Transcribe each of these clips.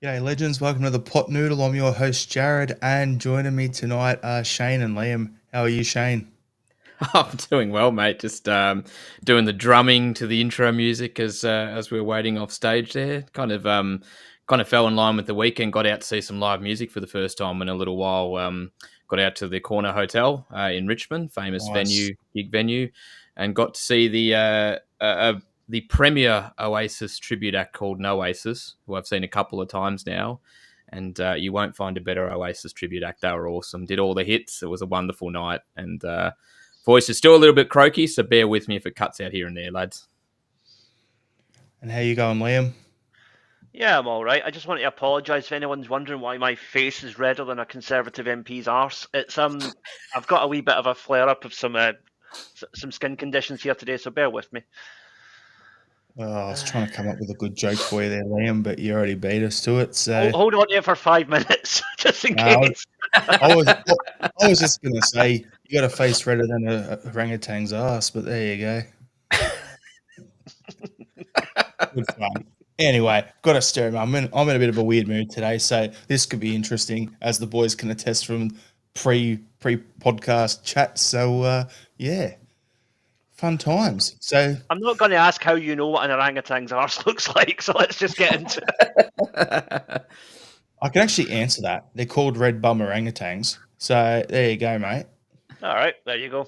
G'day, legends. Welcome to the Pot Noodle. I'm your host, Jared, and joining me tonight are Shane and Liam. How are you, Shane? I'm doing well, mate. Just doing the drumming to the intro music as we were waiting off stage there. Kind of fell in line with the weekend. Got out to see some live music for the first time in a little while. Got out to the Corner Hotel in Richmond, famous Nice. gig venue, and got to see the premier Oasis tribute act called Noasis, who I've seen a couple of times now. And you won't find a better Oasis tribute act. They were awesome. Did all the hits. It was a wonderful night, and voice is still a little bit croaky, so bear with me if it cuts out here and there, lads. And how you going, Liam? Yeah, I'm all right. I just want to apologise if anyone's wondering why my face is redder than a Conservative MP's arse. It's I've got a wee bit of a flare up of some skin conditions here today, so bear with me. Oh, I was trying to come up with a good joke for you there, Liam, but you already beat us to it. So Hold on here for 5 minutes, just in I was, case. I was, I was just going to say you got a face redder than a orangutan's ass, but there you go. Good fun. Anyway, got to stir him. I'm in a bit of a weird mood today, so this could be interesting, as the boys can attest from pre podcast chat. So yeah, fun times. So I'm not going to ask how you know what an orangutan's arse looks like, so let's just get into it. I can actually answer that. They're called red bum orangutans. So there you go, mate. All right, there you go.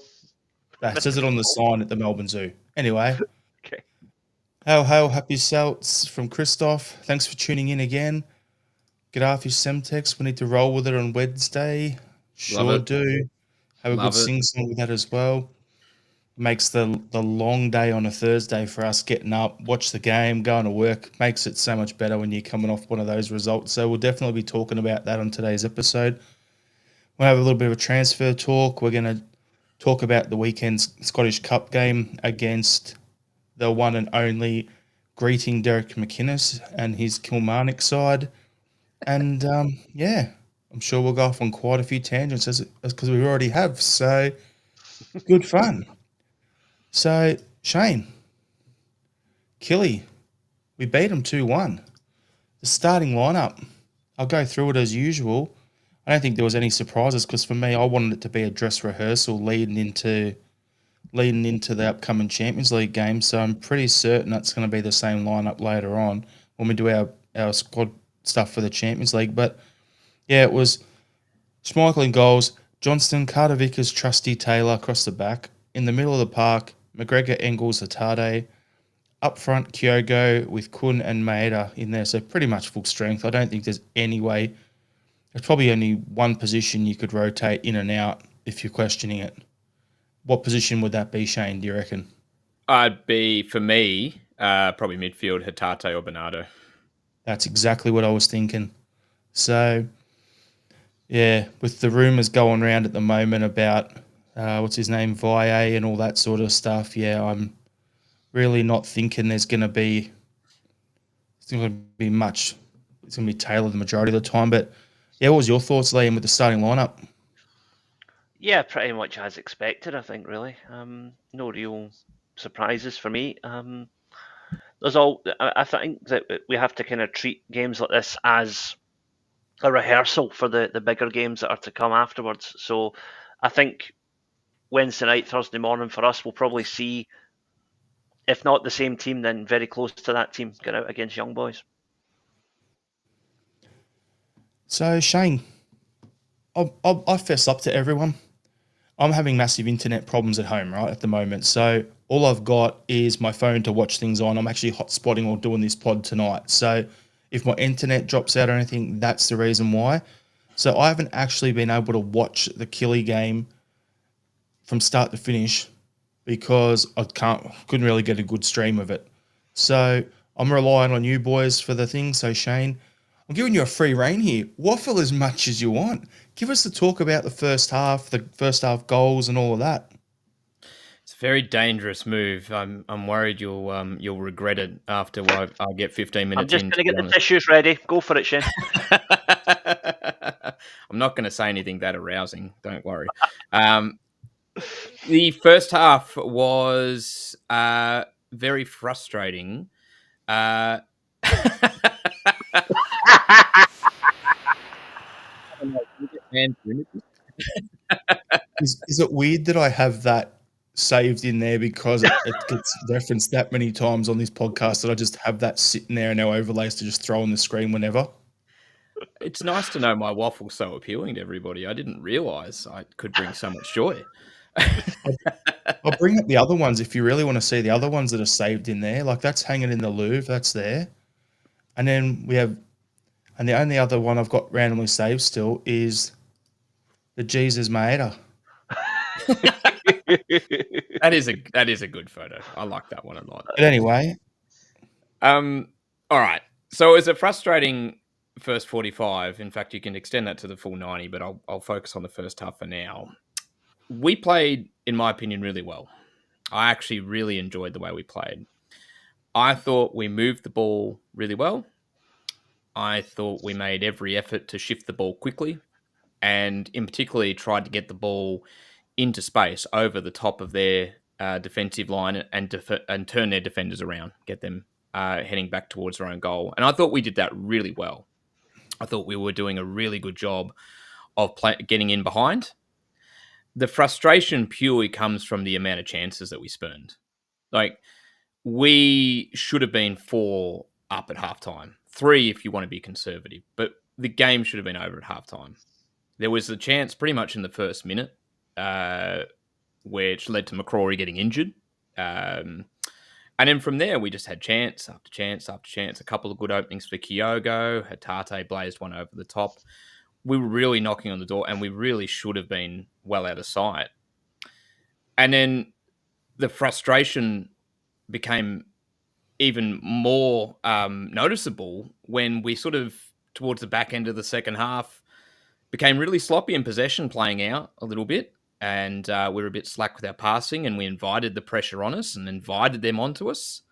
That says it on the sign at the Melbourne Zoo. Anyway, Okay. hail, happy Celts from Christoph. Thanks for tuning in again. Get off your Semtex. We need to roll with it on Wednesday. Sure do. Have a good sing-song with that as well. Makes the long day on a Thursday for us getting up, watch the game, going to work. Makes it so much better when you're coming off one of those results. So we'll definitely be talking about that on today's episode. We'll have a little bit of a transfer talk. We're going to talk about the weekend's Scottish Cup game against the one and only greeting Derek McInnes and his Kilmarnock side. And yeah, I'm sure we'll go off on quite a few tangents because we already have. So good fun. So, Shane, Killy, we beat them 2-1. The starting lineup, I'll go through it as usual. I don't think there was any surprises because for me, I wanted it to be a dress rehearsal leading into the upcoming Champions League game. So I'm pretty certain that's going to be the same lineup later on when we do our squad stuff for the Champions League. But yeah, it was Schmeichel in goals, Johnston, Carter Vickers, Trusty, Taylor across the back. In the middle of the park, McGregor, Engels, Atade. Up front, Kyogo with Kun and Maeda in there. So pretty much full strength. I don't think there's any way. There's probably only one position you could rotate in and out if you're questioning it. What position would that be, Shane, do you reckon? I'd be, for me, probably midfield, Hatate or Bernardo. That's exactly what I was thinking. So, yeah, with the rumours going around at the moment about, what's his name, Valle and all that sort of stuff, yeah, I'm really not thinking it's going to be much. It's going to be Taylor the majority of the time. But, yeah, what was your thoughts, Liam, with the starting lineup? Yeah, pretty much as expected, I think, really. No real surprises for me. I think that we have to kind of treat games like this as a rehearsal for the bigger games that are to come afterwards. So I think Wednesday night, Thursday morning for us, we'll probably see, if not the same team, then very close to that team get out against Young Boys. So, Shane, I'll fess up to everyone. I'm having massive internet problems at home, right, at the moment. So all I've got is my phone to watch things on. I'm actually hotspotting or doing this pod tonight. So if my internet drops out or anything, that's the reason why. So I haven't actually been able to watch the Killy game from start to finish because I couldn't really get a good stream of it. So I'm relying on you boys for the thing. So Shane, I'm giving you a free rein here. Waffle as much as you want. Give us the talk about the first half goals and all of that. It's a very dangerous move. I'm worried you'll regret it after I get 15 minutes. I'm just going to get the tissues ready. Go for it, Shane. I'm not going to say anything that arousing. Don't worry. The first half was very frustrating. Is it weird that I have that saved in there because it gets referenced that many times on this podcast that I just have that sitting there and no overlays to just throw on the screen whenever? It's nice to know my waffle's so appealing to everybody. I didn't realise I could bring so much joy. I'll bring up the other ones if you really want to see the other ones that are saved in there. Like that's hanging in the Louvre, that's there. And then we have, and the only other one I've got randomly saved still is the Jesus Maeda. That is a good photo. I like that one a lot. But anyway, all right. So it's a frustrating first 45. In fact, you can extend that to the full 90, but I'll focus on the first half for now. We played, in my opinion, really well. I actually really enjoyed the way we played. I thought we moved the ball really well. I thought we made every effort to shift the ball quickly, and in particular tried to get the ball into space over the top of their defensive line and turn their defenders around, get them heading back towards their own goal. And I thought we did that really well. I thought we were doing a really good job of getting in behind. The frustration purely comes from the amount of chances that we spurned. Like, we should have been 4 up at halftime, 3 if you want to be conservative, but the game should have been over at halftime. There was a chance pretty much in the first minute, which led to McCrory getting injured. And then from there, we just had chance after chance after chance. A couple of good openings for Kyogo. Hatate blazed one over the top. We were really knocking on the door, and we really should have been well out of sight. And then the frustration became even more noticeable when we sort of, towards the back end of the second half, became really sloppy in possession, playing out a little bit. And we were a bit slack with our passing, and we invited the pressure on us and invited them onto us.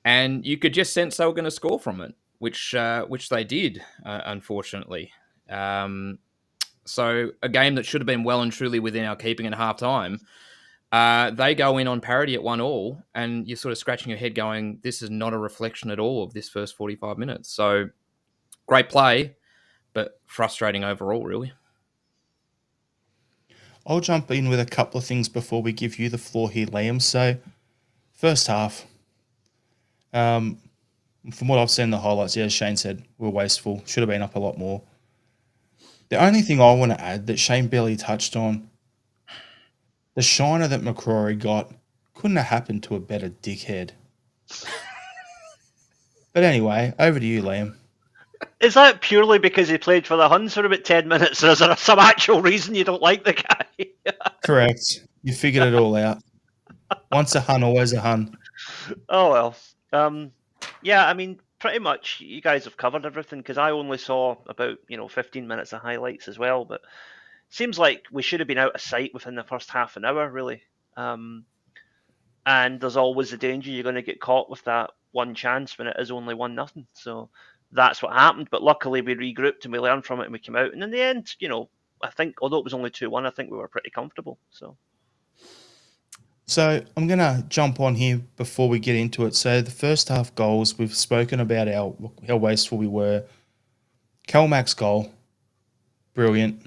And you could just sense they were going to score from it, which they did, unfortunately. So a game that should have been well and truly within our keeping at halftime, they go in on parity at 1-1, and you're sort of scratching your head going, this is not a reflection at all of this first 45 minutes. So great play, but frustrating overall, really. I'll jump in with a couple of things before we give you the floor here, Liam. So, first half, from what I've seen in the highlights, yeah, as Shane said, we're wasteful. Should have been up a lot more. The only thing I want to add that Shane barely touched on, the shiner that McCrory got couldn't have happened to a better dickhead. But anyway, over to you, Liam. Is that purely because he played for the Huns for about 10 minutes, or is there some actual reason you don't like the guy? Correct. You figured it all out. Once a Hun, always a Hun. Oh, well. Yeah, I mean, pretty much you guys have covered everything, because I only saw about 15 minutes of highlights as well, but seems like we should have been out of sight within the first half an hour, really. And there's always the danger you're going to get caught with that one chance when it is only 1-0. So that's what happened. But luckily we regrouped and we learned from it and we came out. And in the end, I think, although it was only 2-1, I think we were pretty comfortable. So I'm going to jump on here before we get into it. So the first half goals, we've spoken about how wasteful we were. Kilmarnock's goal, brilliant.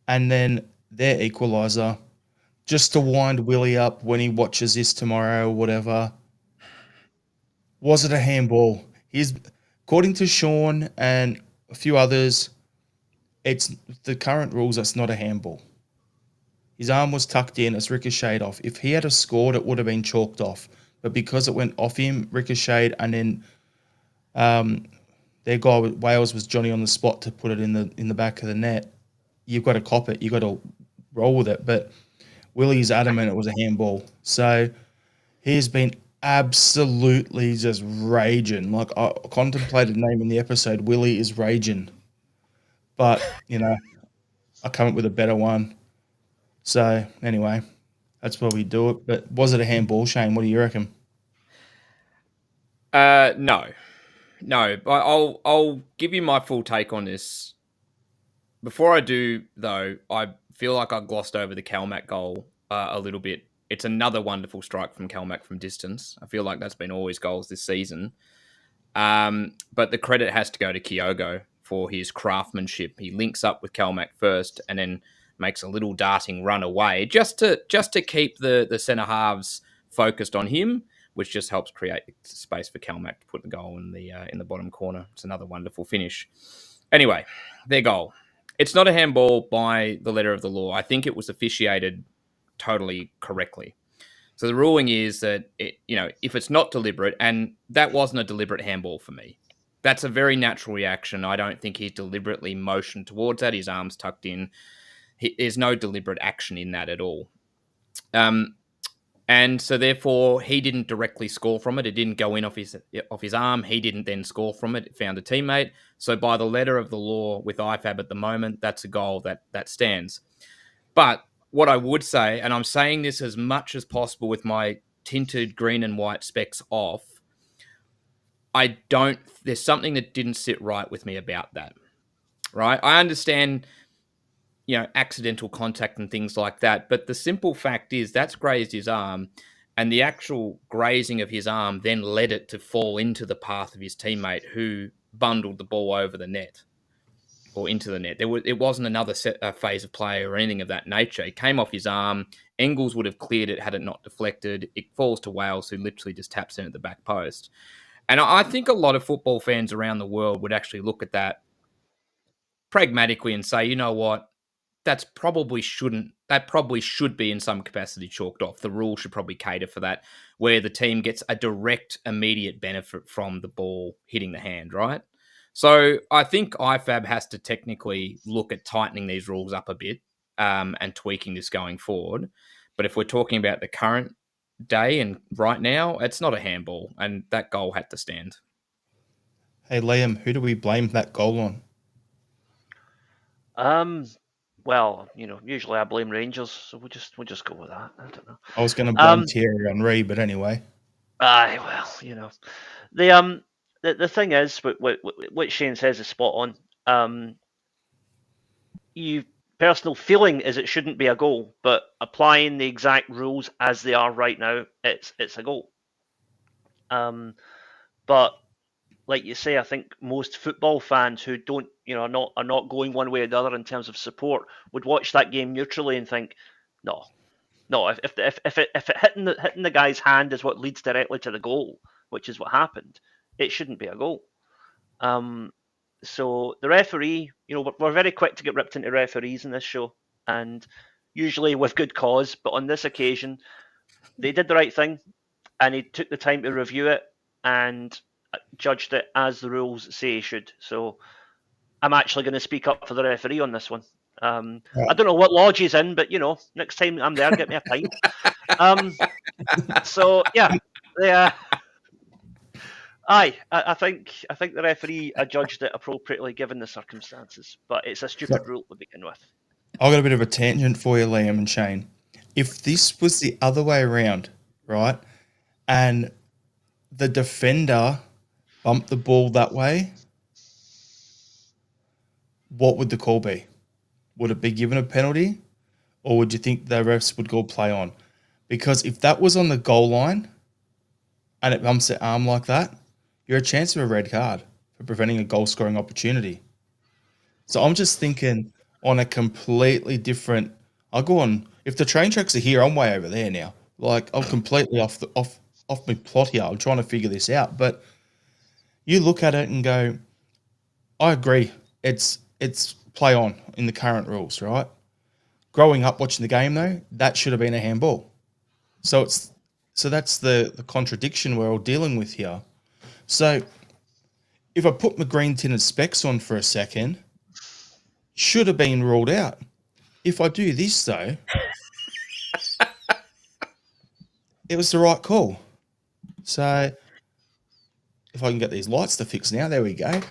And then their equaliser, just to wind Willie up when he watches this tomorrow or whatever. Was it a handball? According to Sean and a few others, it's the current rules, it's not a handball. His arm was tucked in, it's ricocheted off. If he had scored, it would have been chalked off. But because it went off him, ricocheted, and then their guy with Wales was Johnny on the spot to put it in the back of the net, you've got to cop it. You've got to roll with it. But Willie's adamant it was a handball. So he's been absolutely just raging. Like, I contemplated naming the episode Willie is Raging. But, I come up with a better one. So, anyway, that's why we do it. But was it a handball, Shane? What do you reckon? No. I'll give you my full take on this. Before I do, though, I feel like I glossed over the Calmac goal a little bit. It's another wonderful strike from Calmac from distance. I feel like that's been always goals this season. But the credit has to go to Kyogo for his craftsmanship. He links up with Calmac first and then makes a little darting run away just to keep the centre halves focused on him, which just helps create space for Calmac to put the goal in the bottom corner. It's another wonderful finish. Anyway, their goal. It's not a handball by the letter of the law. I think it was officiated totally correctly. So the ruling is that if it's not deliberate, and that wasn't a deliberate handball for me. That's a very natural reaction. I don't think he deliberately motioned towards that. His arms tucked in. There's no deliberate action in that at all. And so therefore he didn't directly score from it. It didn't go in off his arm. He didn't then score from it. It found a teammate. So by the letter of the law with IFAB at the moment, that's a goal that stands. But what I would say, and I'm saying this as much as possible with my tinted green and white specs off, there's something that didn't sit right with me about that, right? I understand, accidental contact and things like that, but the simple fact is that's grazed his arm, and the actual grazing of his arm then led it to fall into the path of his teammate who bundled the ball over the net or into the net. It wasn't another phase of play or anything of that nature. It came off his arm. Engels would have cleared it had it not deflected. It falls to Wales, who literally just taps in at the back post. And I think a lot of football fans around the world would actually look at that pragmatically and say, you know what, that probably should be in some capacity chalked off. The rule should probably cater for that, where the team gets a direct, immediate benefit from the ball hitting the hand, right? So I think IFAB has to technically look at tightening these rules up a bit and tweaking this going forward. But if we're talking about the current day and right now, it's not a handball, and that goal had to stand. Hey, Liam, who do we blame that goal on? Well, usually I blame Rangers, so we'll just go with that. I don't know. I was going to blame Thierry Henry, but anyway. The thing is, what Shane says is spot on. Personal feeling is it shouldn't be a goal, but applying the exact rules as they are right now, it's a goal. But like you say, I think most football fans who don't, are not going one way or the other in terms of support would watch that game neutrally and think, no. If it hitting the guy's hand is what leads directly to the goal, which is what happened, it shouldn't be a goal. So the referee, we're very quick to get ripped into referees in this show, and usually with good cause. But on this occasion, they did the right thing, and he took the time to review it and judged it as the rules say he should. So I'm actually going to speak up for the referee on this one. I don't know what lodge he's in, but next time I'm there, get me a pint. So yeah, I think the referee judged it appropriately given the circumstances, but it's a stupid rule to begin with. I've got a bit of a tangent for you, Liam and Shane. If this was the other way around, right, and the defender bumped the ball that way, what would the call be? Would it be given a penalty, or would you think the refs would go play on? Because if that was on the goal line and it bumps the arm like that, you're a chance of a red card for preventing a goal-scoring opportunity. So I'm just thinking on a completely different... I'll go on... If the train tracks are here, I'm way over there now. Like, I'm completely off my plot here. I'm trying to figure this out. But you look at it and go, I agree. It's play on in the current rules, right? Growing up watching the game, though, that should have been a handball. So that's the contradiction we're all dealing with here. So if I put my green tinted specs on for a second, should have been ruled out. If I do this, though, it was the right call. So if I can get these lights to fix now, there we go.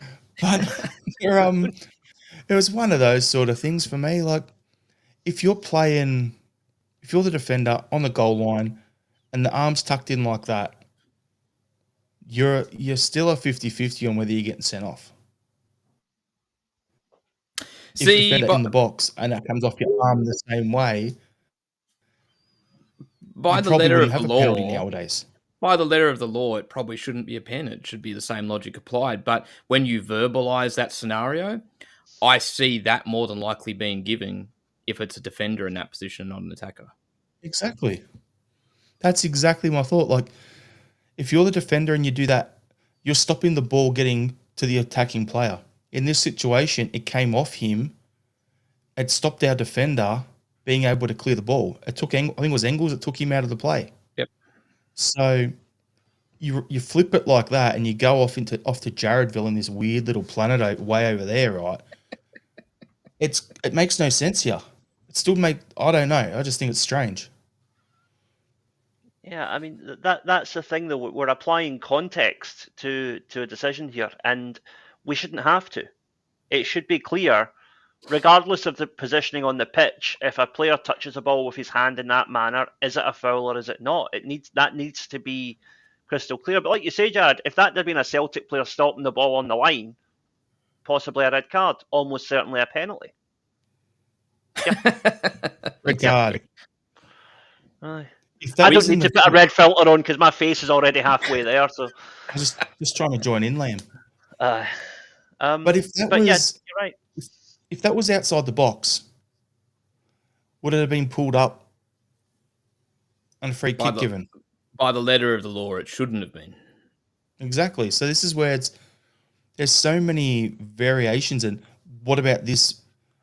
But it was one of those sort of things for me. Like, if you're the defender on the goal line and the arm's tucked in like that, you're still a 50-50 on whether you're getting sent off. If the defender in the box and it comes off your arm the same way, by the letter of the law, penalty nowadays. By the letter of the law, it probably shouldn't be a pen. It should be the same logic applied. But when you verbalise that scenario, I see that more than likely being given if it's a defender in that position, not an attacker. Exactly. That's exactly my thought. Like, if you're the defender and you do that, you're stopping the ball getting to the attacking player. In this situation, it came off him. It stopped our defender being able to clear the ball. I think it was Engels that took him out of the play. Yep. So you flip it like that, and you go off to Jaredville in this weird little planet way over there, right? It makes no sense here. It still I don't know. I just think it's strange. Yeah, I mean that's the thing though. We're applying context to a decision here, and we shouldn't have to. It should be clear, regardless of the positioning on the pitch. If a player touches a ball with his hand in that manner, is it a foul or is it not? That needs to be crystal clear. But like you say, Jared, if that had been a Celtic player stopping the ball on the line, possibly a red card, almost certainly a penalty. Red card. Aye. I don't need to put a red filter on because my face is already halfway there. So I'm just trying to join in, Liam. But if that was, you're right. If that was outside the box, would it have been pulled up and a free kick given? By the letter of the law, it shouldn't have been. Exactly. So this is where there's so many variations. And what about this?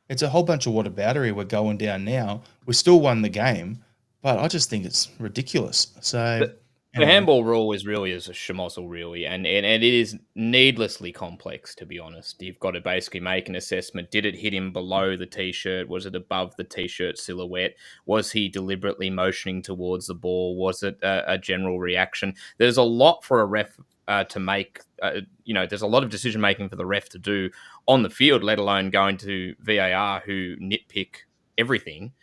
It's a whole bunch of whataboutery we're going down now. We still won the game, but I just think it's ridiculous. So the handball rule is really a schmozzle, really, and it is needlessly complex, to be honest. You've got to basically make an assessment. Did it hit him below the T-shirt? Was it above the T-shirt silhouette? Was he deliberately motioning towards the ball? Was it a general reaction? There's a lot for a ref to make. There's a lot of decision-making for the ref to do on the field, let alone going to VAR, who nitpick everything.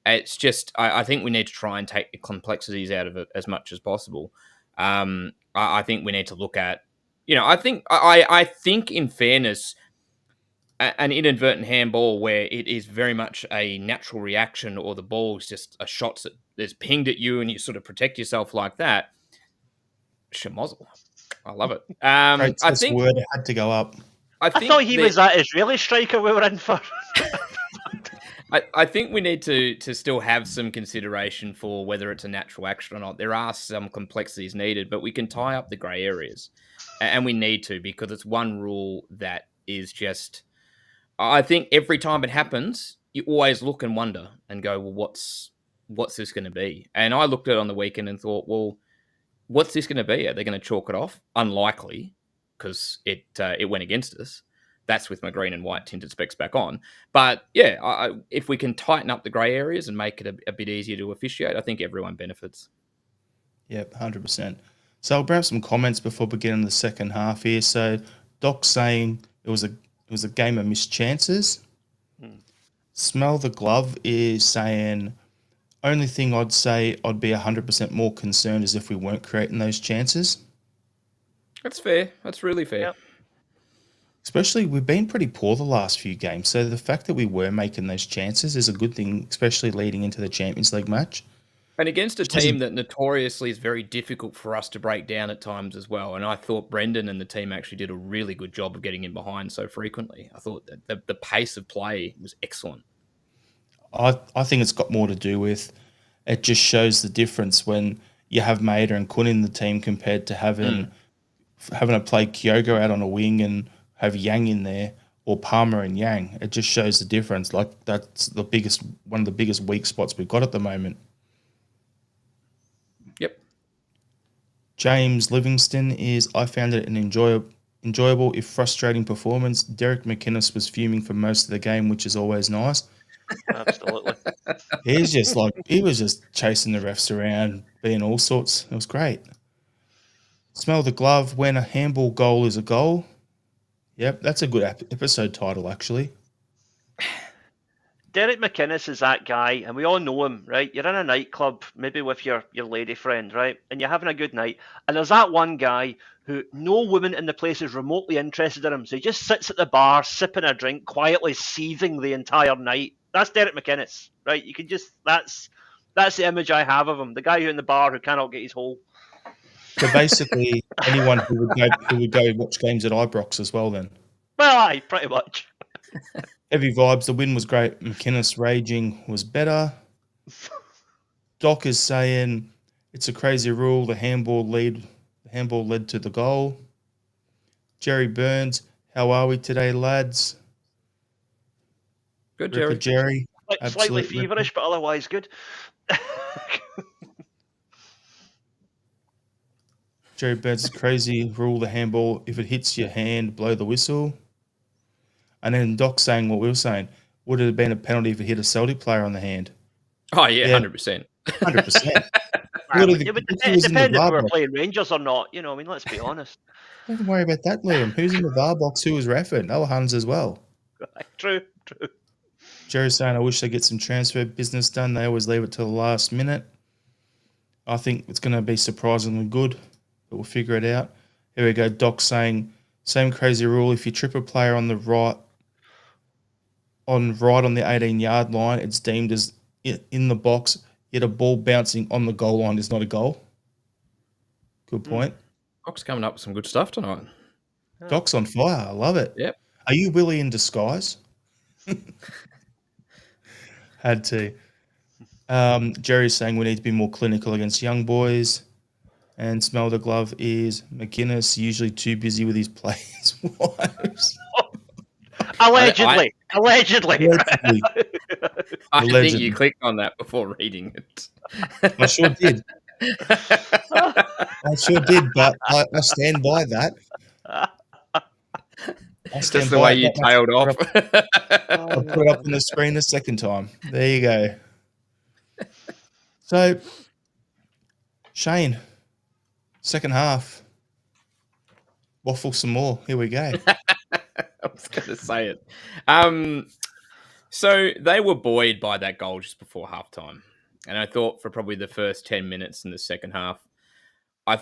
It's just, I think we need to try and take the complexities out of it as much as possible. I think we need to look at, I think in fairness, an inadvertent handball where it is very much a natural reaction, or the ball is just a shot that's pinged at you and you sort of protect yourself like that. Schmozzle. I love it. I think word had to go up. I thought he was that Israeli striker we were in for. I think we need to still have some consideration for whether it's a natural action or not. There are some complexities needed, but we can tie up the grey areas. And we need to, because it's one rule that is just... I think every time it happens, you always look and wonder and go, well, what's this going to be? And I looked at it on the weekend and thought, well, what's this going to be? Are they going to chalk it off? Unlikely, because it went against us. That's with my green and white tinted specs back on. But yeah, if we can tighten up the grey areas and make it a bit easier to officiate, I think everyone benefits. Yep, 100%. So I'll grab some comments before beginning the second half here. So Doc's saying it was a game of missed chances. Smell the Glove is saying, only thing I'd say I'd be 100% more concerned is if we weren't creating those chances. That's fair. That's really fair. Yep. Especially, we've been pretty poor the last few games, so the fact that we were making those chances is a good thing, especially leading into the Champions League match. And against a team that notoriously is very difficult for us to break down at times as well. And I thought Brendan and the team actually did a really good job of getting in behind so frequently. I thought that the pace of play was excellent. I think it's got more to do with, it just shows the difference when you have Maeda and Kun in the team compared to having to play Kyogo out on a wing and have Yang in there, or Palmer and Yang. It just shows the difference. Like, that's one of the biggest weak spots we've got at the moment. Yep. James Livingston is, I found it an enjoyable, if frustrating performance. Derek McInnes was fuming for most of the game, which is always nice. Absolutely. He was just chasing the refs around, being all sorts. It was great. Smell the Glove, when a handball goal is a goal. Yep, that's a good episode title, actually. Derek McInnes is that guy, and we all know him, right? You're in a nightclub, maybe with your lady friend, right? And you're having a good night. And there's that one guy who no woman in the place is remotely interested in him. So he just sits at the bar, sipping a drink, quietly seething the entire night. That's Derek McInnes, right? You can just, that's the image I have of him. The guy who in the bar who cannot get his hole. So basically, anyone who would go watch games at Ibrox as well. Then Well, aye, pretty much. heavy vibes. The win was great. McInnes raging was better. Doc is saying it's a crazy rule. The handball led to the goal. Jerry Burns, how are we today, lads? Good, Ripper Jerry. Jerry. Slightly Absolute feverish, but otherwise good. Jerry Burns is crazy rule. The handball, if it hits your hand, blow the whistle. And then Doc saying what we were saying. Would it have been a penalty if it hit a Celtic player on the hand? Oh, yeah, 100%. 100%. It would depend if we were box. playing Rangers or not. You know, I mean, let's be honest. Don't worry about that, Liam. Who's in the VAR box? Who was refereed? No Huns as well. True. Jerry's saying, I wish they get some transfer business done. They always leave it till the last minute. I think it's going to be surprisingly good, but we'll figure it out. Here we go. Doc saying, same crazy rule. If you trip a player on the right on the 18-yard line, it's deemed as in the box. Yet a ball bouncing on the goal line is not a goal. Good point. Doc's coming up with some good stuff tonight. Doc's on fire. I love it. Yep. Are you Willie in disguise? Had to. Jerry's saying we need to be more clinical against young boys. And Smell the Glove is McInnes, usually too busy with his players' wives. Allegedly. I think you clicked on that before reading it. I sure did. But I stand by that. Just the way you tailed off. I'll put it up on the screen a second time. There you go. So, Shane, second half. Waffle some more. Here we go. I was going to say it. So they were buoyed by that goal just before halftime. And I thought for probably the first 10 minutes in the second half, I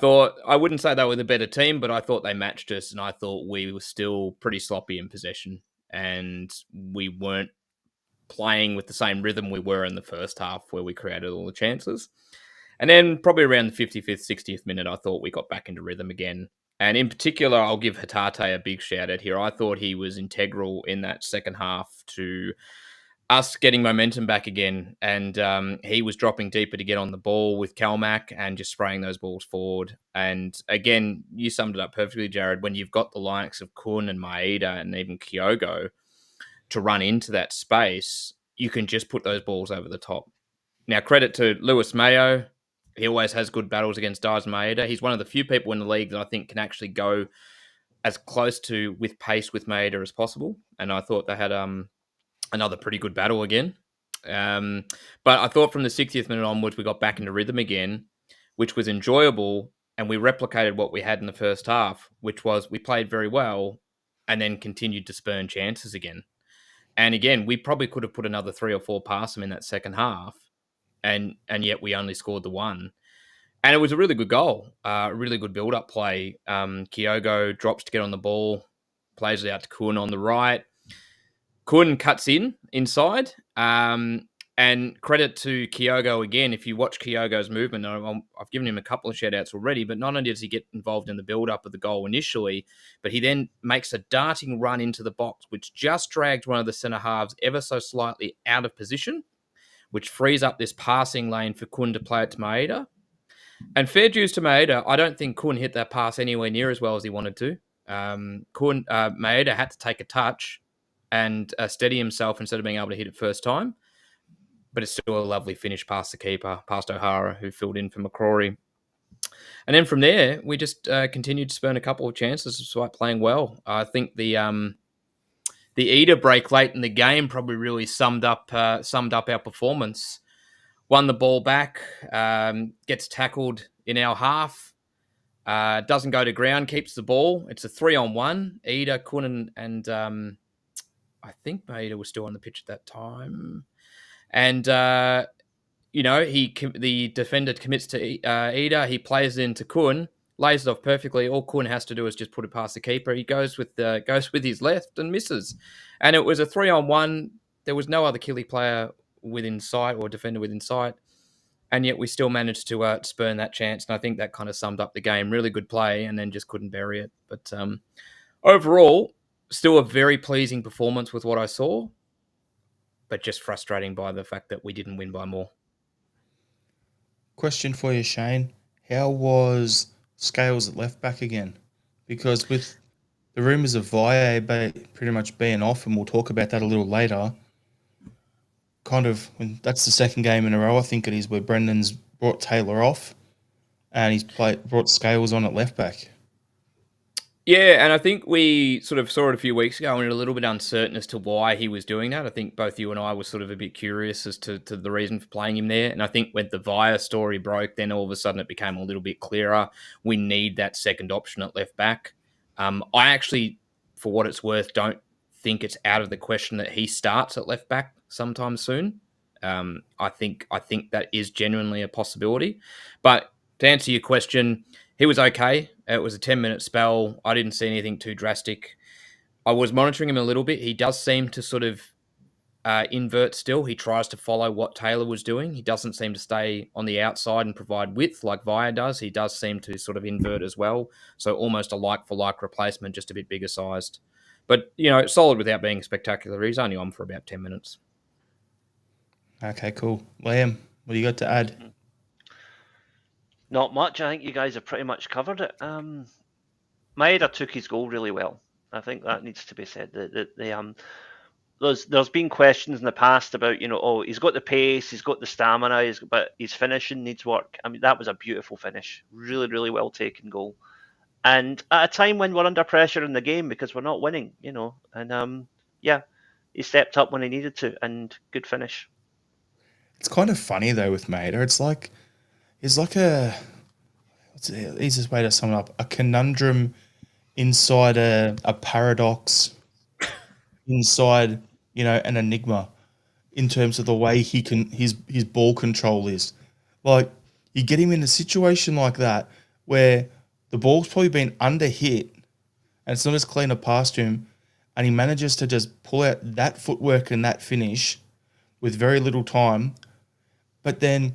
wouldn't say they were the better team, but I thought they matched us, and I thought we were still pretty sloppy in possession, and we weren't playing with the same rhythm we were in the first half where we created all the chances. And then probably around the 55th, 60th minute, I thought we got back into rhythm again. And in particular, I'll give Hatate a big shout out here. I thought he was integral in that second half to us getting momentum back again, and he was dropping deeper to get on the ball with Kilmarnock and just spraying those balls forward. And again, you summed it up perfectly, Jared. When you've got the likes of Kun and Maeda and even Kyogo to run into that space, you can just put those balls over the top. Now, credit to Lewis Mayo. He always has good battles against Diaz Maeda. He's one of the few people in the league that I think can actually go as close to with pace with Maeda as possible. And I thought they had another pretty good battle again. But I thought from the 60th minute onwards, we got back into rhythm again, which was enjoyable. And we replicated what we had in the first half, which was we played very well and then continued to spurn chances again. And again, we probably could have put another 3 or 4 past them in that second half. And yet we only scored the one. And it was a really good goal, a really good build-up play. Kyogo drops to get on the ball, plays it out to Kun on the right. Kun cuts inside, and credit to Kyogo again. If you watch Kyogo's movement, I've given him a couple of shout-outs already, but not only does he get involved in the build-up of the goal initially, but he then makes a darting run into the box, which just dragged one of the centre-halves ever so slightly out of position, which frees up this passing lane for Kun to play it to Maeda. And fair dues to Maeda, I don't think Kun hit that pass anywhere near as well as he wanted to. Maeda had to take a touch and steady himself instead of being able to hit it first time. But it's still a lovely finish past the keeper, past O'Hara, who filled in for McCrory. And then from there, we just continued to spurn a couple of chances despite playing well. I think the Ida break late in the game probably really summed up our performance. Won the ball back, gets tackled in our half, doesn't go to ground, keeps the ball. It's a 3-on-1. Ida, Kun, and I think Maeda was still on the pitch at that time. And, the defender commits to Ida. He plays it into Kun, lays it off perfectly. All Kun has to do is just put it past the keeper. He goes with his left and misses. And it was a 3-on-1. There was no other Killy player within sight or defender within sight. and yet we still managed to spurn that chance. And I think that kind of summed up the game. Really good play, and then just couldn't bury it. But overall, still a very pleasing performance with what I saw, but just frustrating by the fact that we didn't win by more. Question for you, Shane. How was Scales at left back again? Because with the rumours of Valle pretty much being off, and we'll talk about that a little later, that's the second game in a row, I think it is, where Brendan's brought Taylor off and he's brought Scales on at left back. Yeah, and I think we sort of saw it a few weeks ago and we're a little bit uncertain as to why he was doing that. I think both you and I were sort of a bit curious as to the reason for playing him there. And I think when the Via story broke, then all of a sudden it became a little bit clearer. We need that second option at left back. I actually, for what it's worth, don't think it's out of the question that he starts at left back sometime soon. I think that is genuinely a possibility. But to answer your question, he was okay. It was a 10-minute spell. I didn't see anything too drastic. I was monitoring him a little bit. He does seem to sort of invert still. He tries to follow what Taylor was doing. He doesn't seem to stay on the outside and provide width like Via does. He does seem to sort of invert as well. So almost a like-for-like replacement, just a bit bigger sized. But, solid without being spectacular. He's only on for about 10 minutes. Okay, cool. Liam, what do you got to add? Not much. I think you guys have pretty much covered it. Maeda took his goal really well. I think that needs to be said. There's been questions in the past about, he's got the pace, he's got the stamina, but his finishing needs work. I mean, that was a beautiful finish. Really, really well taken goal. And at a time when we're under pressure in the game because we're not winning, and he stepped up when he needed to, and good finish. It's kind of funny though with Maeda. It's like what's the easiest way to sum it up? A conundrum inside a paradox, inside an enigma, in terms of the way his ball control is. Like, you get him in a situation like that where the ball's probably been under hit and it's not as clean a pass to him, and he manages to just pull out that footwork and that finish with very little time. But then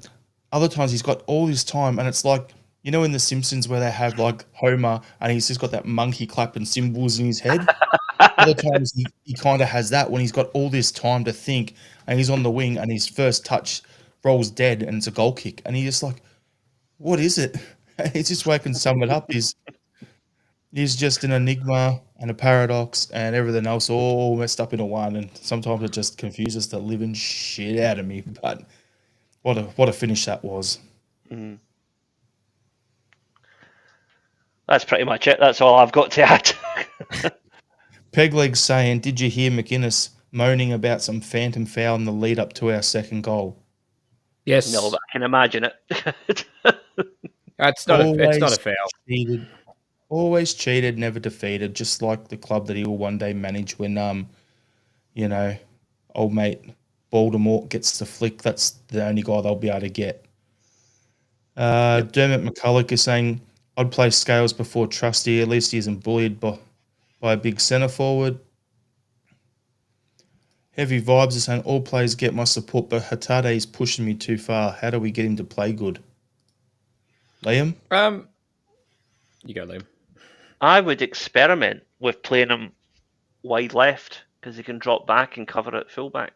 other times he's got all this time, and it's like, in The Simpsons where they have like Homer and he's just got that monkey clapping cymbals in his head. Other times he kind of has that when he's got all this time to think, and he's on the wing and his first touch rolls dead and it's a goal kick. And he's just like, what is it? It's just way I can sum it up. He's just an enigma and a paradox and everything else all messed up into one. And sometimes it just confuses the living shit out of me. But what a finish that was. Mm. That's pretty much it. That's all I've got to add. Pegleg's saying, did you hear McInnes moaning about some phantom foul in the lead up to our second goal? Yes. No, but I can imagine it. It's not a foul. Always cheated, never defeated, just like the club that he will one day manage when, old mate Baltimore gets the flick. That's the only guy they'll be able to get. Dermot McCulloch is saying, I'd play Scales before Trusty. At least he isn't bullied by a big centre forward. Heavy Vibes is saying, all players get my support, but Hatate is pushing me too far. How do we get him to play good? Liam? You go, Liam. I would experiment with playing him wide left because he can drop back and cover at fullback.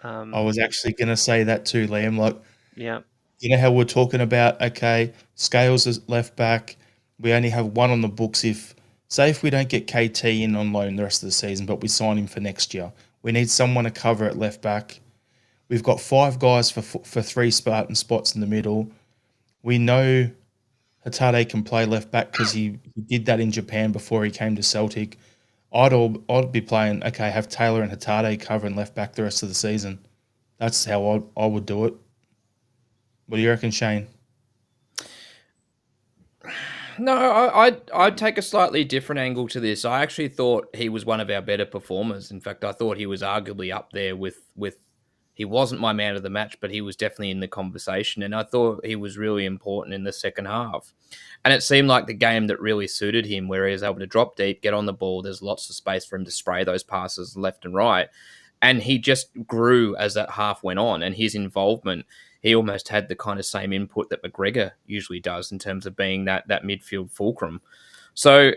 I was actually going to say that too, Liam. Like, yeah. You know how we're talking about, okay, Scales is left back. We only have one on the books if we don't get KT in on loan the rest of the season, but we sign him for next year. We need someone to cover at left back. We've got 5 guys for 3 Spartan spots in the middle. We know Hatate can play left back because he did that in Japan before he came to Celtic. I'd be playing, okay, have Taylor and Hatate covering left back the rest of the season. That's how I would do it. What do you reckon, Shane? No, I'd take a slightly different angle to this. I actually thought he was one of our better performers. In fact, I thought he was arguably up there with he wasn't my man of the match, but he was definitely in the conversation. And I thought he was really important in the second half. And it seemed like the game that really suited him, where he was able to drop deep, get on the ball. There's lots of space for him to spray those passes left and right. And he just grew as that half went on, and his involvement, he almost had the kind of same input that McGregor usually does in terms of being that midfield fulcrum. So,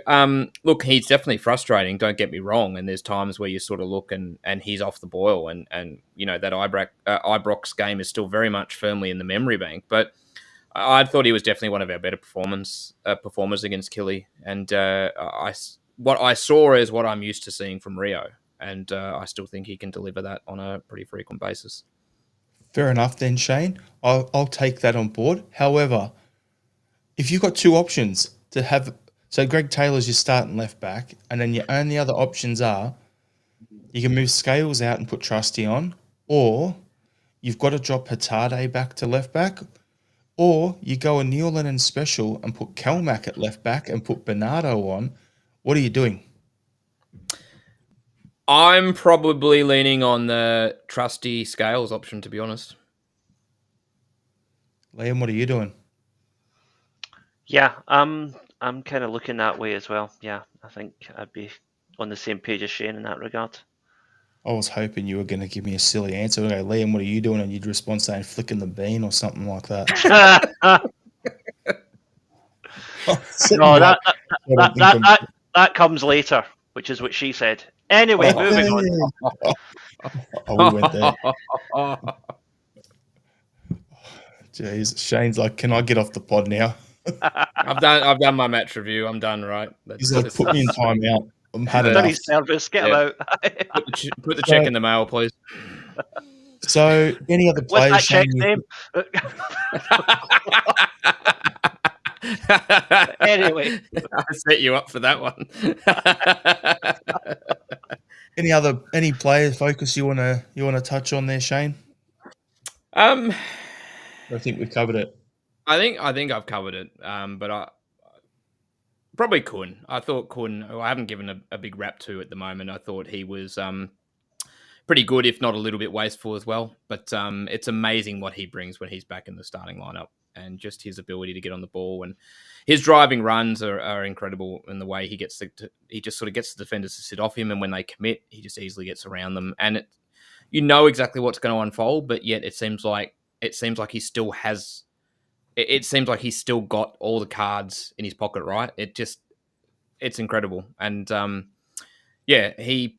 look, he's definitely frustrating, don't get me wrong, and there's times where you sort of look and he's off the boil, and that Ibrox game is still very much firmly in the memory bank, but I thought he was definitely one of our better performers against Killy, and what I saw is what I'm used to seeing from Rio, and I still think he can deliver that on a pretty frequent basis. Fair enough then, Shane. I'll take that on board. However, if you've got two options to have, so Greg Taylor's your starting left back, and then your only other options are you can move Scales out and put Trusty on, or you've got to drop Hatade back to left back, or you go a Neil Lennon special and put Kelmack at left back and put Bernardo on. What are you doing? I'm probably leaning on the Trusty Scales option, to be honest. Liam, what are you doing? Yeah, I'm kind of looking that way as well. Yeah, I think I'd be on the same page as Shane in that regard. I was hoping you were going to give me a silly answer. Okay, Liam, what are you doing? And you'd respond saying flicking the bean or something like that. No, that comes later, which is what she said. Anyway, moving on. We went there. Jeez, Shane's like, can I get off the pod now? I've done my match review. I'm done, right? He's like, put me in timeout. I'm had Done enough. his service. Get him out. Put the check in the mail, please. So, any other players? What's that check's name? Anyway, I set you up for that one. Any player focus you wanna touch on there, Shane? I think we've covered it. I think I've covered it. But I probably Kun. I thought Kun, who I haven't given a big rap to at the moment. I thought he was pretty good, if not a little bit wasteful as well. But it's amazing what he brings when he's back in the starting lineup, and just his ability to get on the ball, and his driving runs are incredible in the way he just sort of gets the defenders to sit off him, and when they commit, he just easily gets around them, and you know exactly what's going to unfold, but yet it seems like he still has. It seems like he's still got all the cards in his pocket, right? It's incredible, and he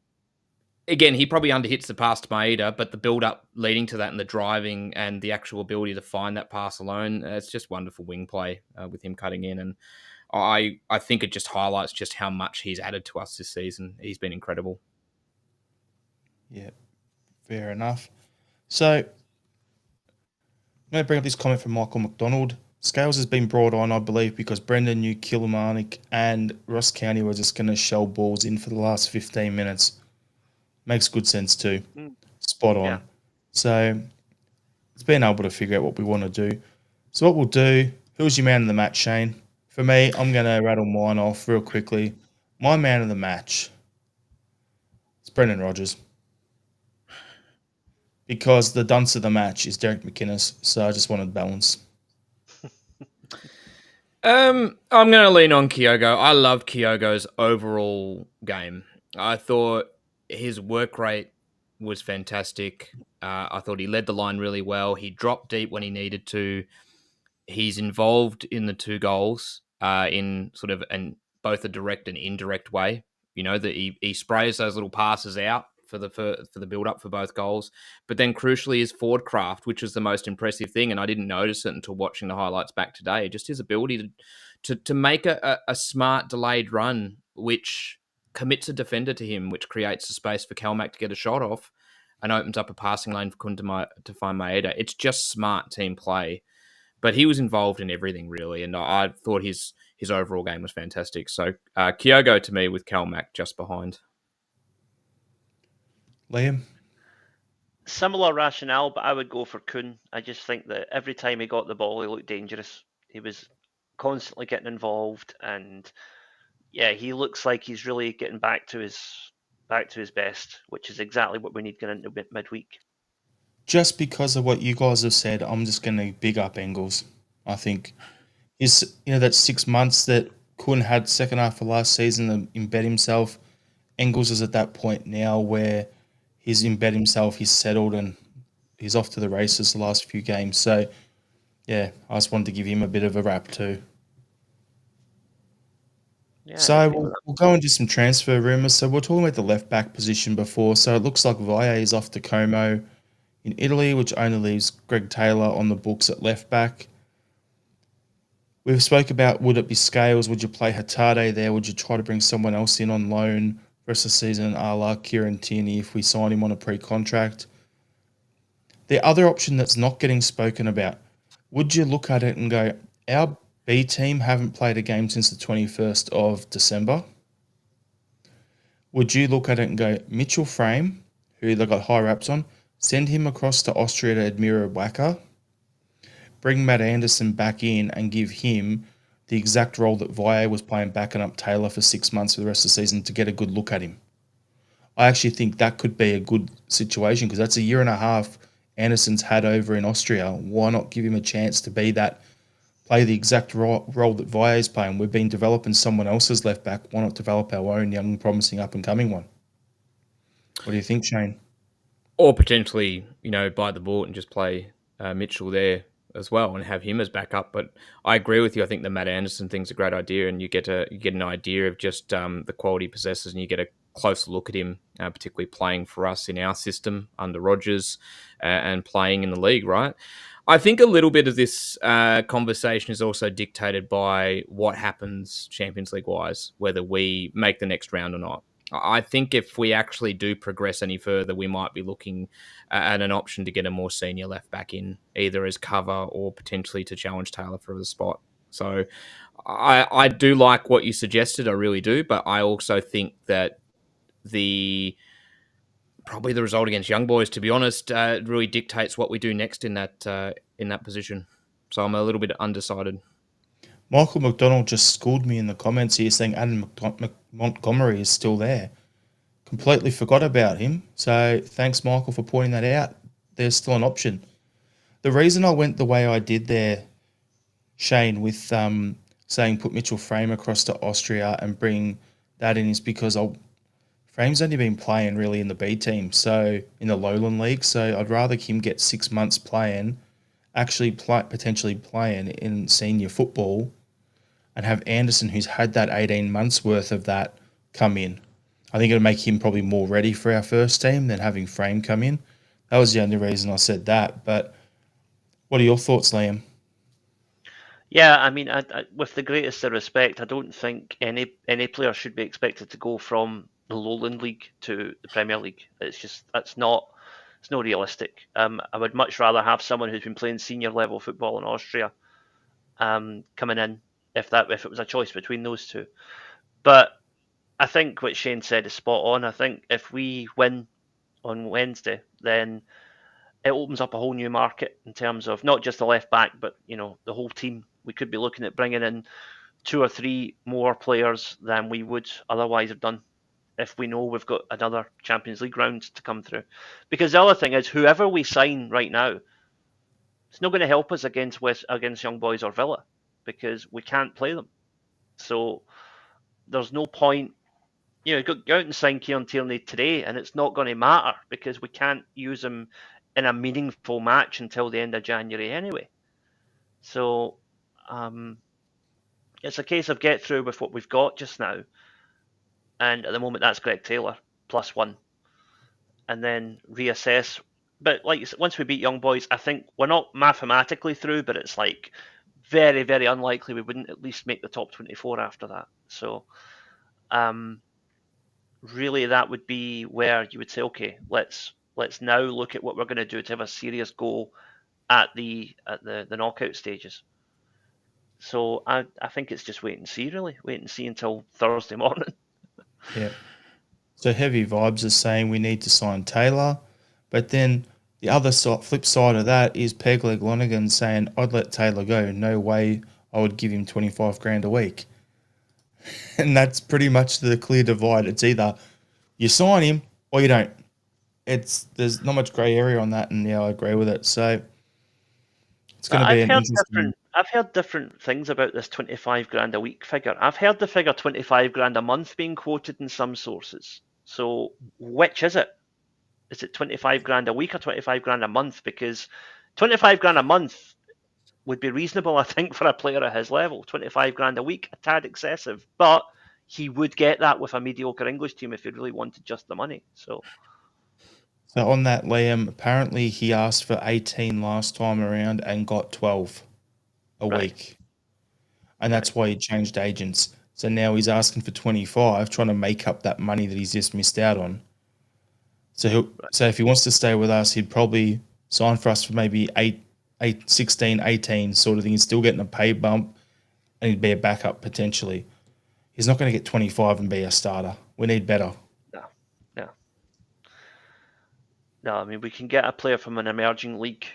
probably underhits the pass to Maeda, but the build-up leading to that and the driving and the actual ability to find that pass alone, it's just wonderful wing play with him cutting in. And I think it just highlights just how much he's added to us this season. He's been incredible. Yeah, fair enough. So, I'm going to bring up this comment from Michael McDonald. Scales has been brought on, I believe, because Brendan knew Kilmarnock and Ross County were just going to shell balls in for the last 15 minutes. Makes good sense too. Spot on. Yeah. So it's being able to figure out what we want to do. So what we'll do, who's your man of the match, Shane? For me, I'm going to rattle mine off real quickly. My man of the match is Brendan Rodgers. Because the dunce of the match is Derek McInnes. So I just wanted balance. I'm going to lean on Kyogo. I love Kyogo's overall game. I thought his work rate was fantastic. I thought he led the line really well. He dropped deep when he needed to. He's involved in the 2 goals in sort of both a direct and indirect way. You know, that he sprays those little passes out for the build up for both goals. But then crucially his forward craft, which is the most impressive thing, and I didn't notice it until watching the highlights back today. Just his ability to make a smart delayed run, which commits a defender to him, which creates a space for Kelmack to get a shot off and opens up a passing lane for Kun to find Maeda. It's just smart team play. But he was involved in everything, really, and I thought his overall game was fantastic. So Kyogo to me with Kelmack just behind. Liam? Similar rationale, but I would go for Kun. I just think that every time he got the ball, he looked dangerous. He was constantly getting involved, and yeah, he looks like he's really getting back to his best, which is exactly what we need going into midweek. Just because of what you guys have said, I'm just going to big up Engels. I think that 6 months that Kun had second half of last season to embed himself. Engels is at that point now where he's embedded himself, he's settled, and he's off to the races the last few games. So, yeah, I just wanted to give him a bit of a rap too. Yeah, So we'll go into some transfer rumours. So we're talking about the left back position before. So it looks like Valle is off to Como in Italy, which only leaves Greg Taylor on the books at left back. We've spoke about, would it be Scales? Would you play Hatade there? Would you try to bring someone else in on loan rest of the season, a la Kieran Tierney, if we sign him on a pre-contract? The other option that's not getting spoken about, would you look at it and go, our B team haven't played a game since the 21st of December? Would you look at it and go, Mitchell Frame, who they got high raps on, send him across to Austria to Admira Wacker, bring Matt Anderson back in and give him the exact role that Valle was playing, backing up Taylor for 6 months for the rest of the season to get a good look at him? I actually think that could be a good situation because that's a year and a half Anderson's had over in Austria. Why not give him a chance to be that, play the exact role that Valle is playing? We've been developing someone else's left back. Why not develop our own young, promising, up-and-coming one? What do you think, Shane? Or potentially, buy the board and just play Mitchell there as well and have him as backup. But I agree with you. I think the Matt Anderson thing's a great idea, and you get an idea of just the quality he possesses, and you get a closer look at him, particularly playing for us in our system under Rodgers and playing in the league, right? I think a little bit of this conversation is also dictated by what happens Champions League-wise, whether we make the next round or not. I think if we actually do progress any further, we might be looking at an option to get a more senior left back in, either as cover or potentially to challenge Taylor for the spot. So I do like what you suggested, I really do, but I also think that probably the result against Young Boys, to be honest, really dictates what we do next in that position. So I'm a little bit undecided. Michael McDonald just schooled me in the comments here saying Adam Montgomery is still there. Completely forgot about him. So thanks, Michael, for pointing that out. There's still an option. The reason I went the way I did there, Shane, with saying put Mitchell Frame across to Austria and bring that in is because Frame's only been playing really in the B team, so in the Lowland League. So I'd rather him get 6 months playing, actually potentially playing in senior football, and have Anderson, who's had that 18 months worth of that, come in. I think it'll make him probably more ready for our first team than having Frame come in. That was the only reason I said that. But what are your thoughts, Liam? Yeah, I mean, with the greatest of respect, I don't think any player should be expected to go from the Lowland League to the Premier League. It's not realistic. I would much rather have someone who's been playing senior level football in Austria coming in if it was a choice between those two. But I think what Shane said is spot on. I think if we win on Wednesday, then it opens up a whole new market in terms of not just the left back, but the whole team. We could be looking at bringing in 2 or 3 more players than we would otherwise have done if we know we've got another Champions League round to come through. Because the other thing is, whoever we sign right now, it's not going to help us against Young Boys or Villa because we can't play them. So there's no point. Go out and sign Kieran Tierney today, and it's not going to matter because we can't use him in a meaningful match until the end of January anyway. So it's a case of get through with what we've got just now. And at the moment, that's Greg Taylor, +1. And then reassess. But like you said, once we beat Young Boys, I think we're not mathematically through, but it's like very, very unlikely we wouldn't at least make the top 24 after that. So really that would be where you would say, okay, let's now look at what we're going to do to have a serious goal at the knockout stages. So I think it's just wait and see, really. Wait and see until Thursday morning. Yeah. So Heavy Vibes is saying we need to sign Taylor, but then the other flip side of that is Pegleg Lonergan saying I'd let Taylor go. No way I would give him 25 grand a week. And that's pretty much the clear divide. It's either you sign him or you don't. There's not much grey area on that, and yeah, I agree with it. So it's going to be an interesting. I've heard different things about this 25 grand a week figure. I've heard the figure 25 grand a month being quoted in some sources. So which is it? is it 25 grand a week or 25 grand a month? Because 25 grand a month would be reasonable, I think, for a player at his level. 25 grand a week, a tad excessive, but he would get that with a mediocre English team if he really wanted just the money. So on that, Liam, apparently he asked for 18 last time around and got 12 a week. And that's why he changed agents. So now he's asking for 25, trying to make up that money that he's just missed out on. So if he wants to stay with us, he'd probably sign for us for maybe 16, 18 sort of thing. He's still getting a pay bump and he'd be a backup potentially. He's not going to get 25 and be a starter. We need better. No, I mean, we can get a player from an emerging league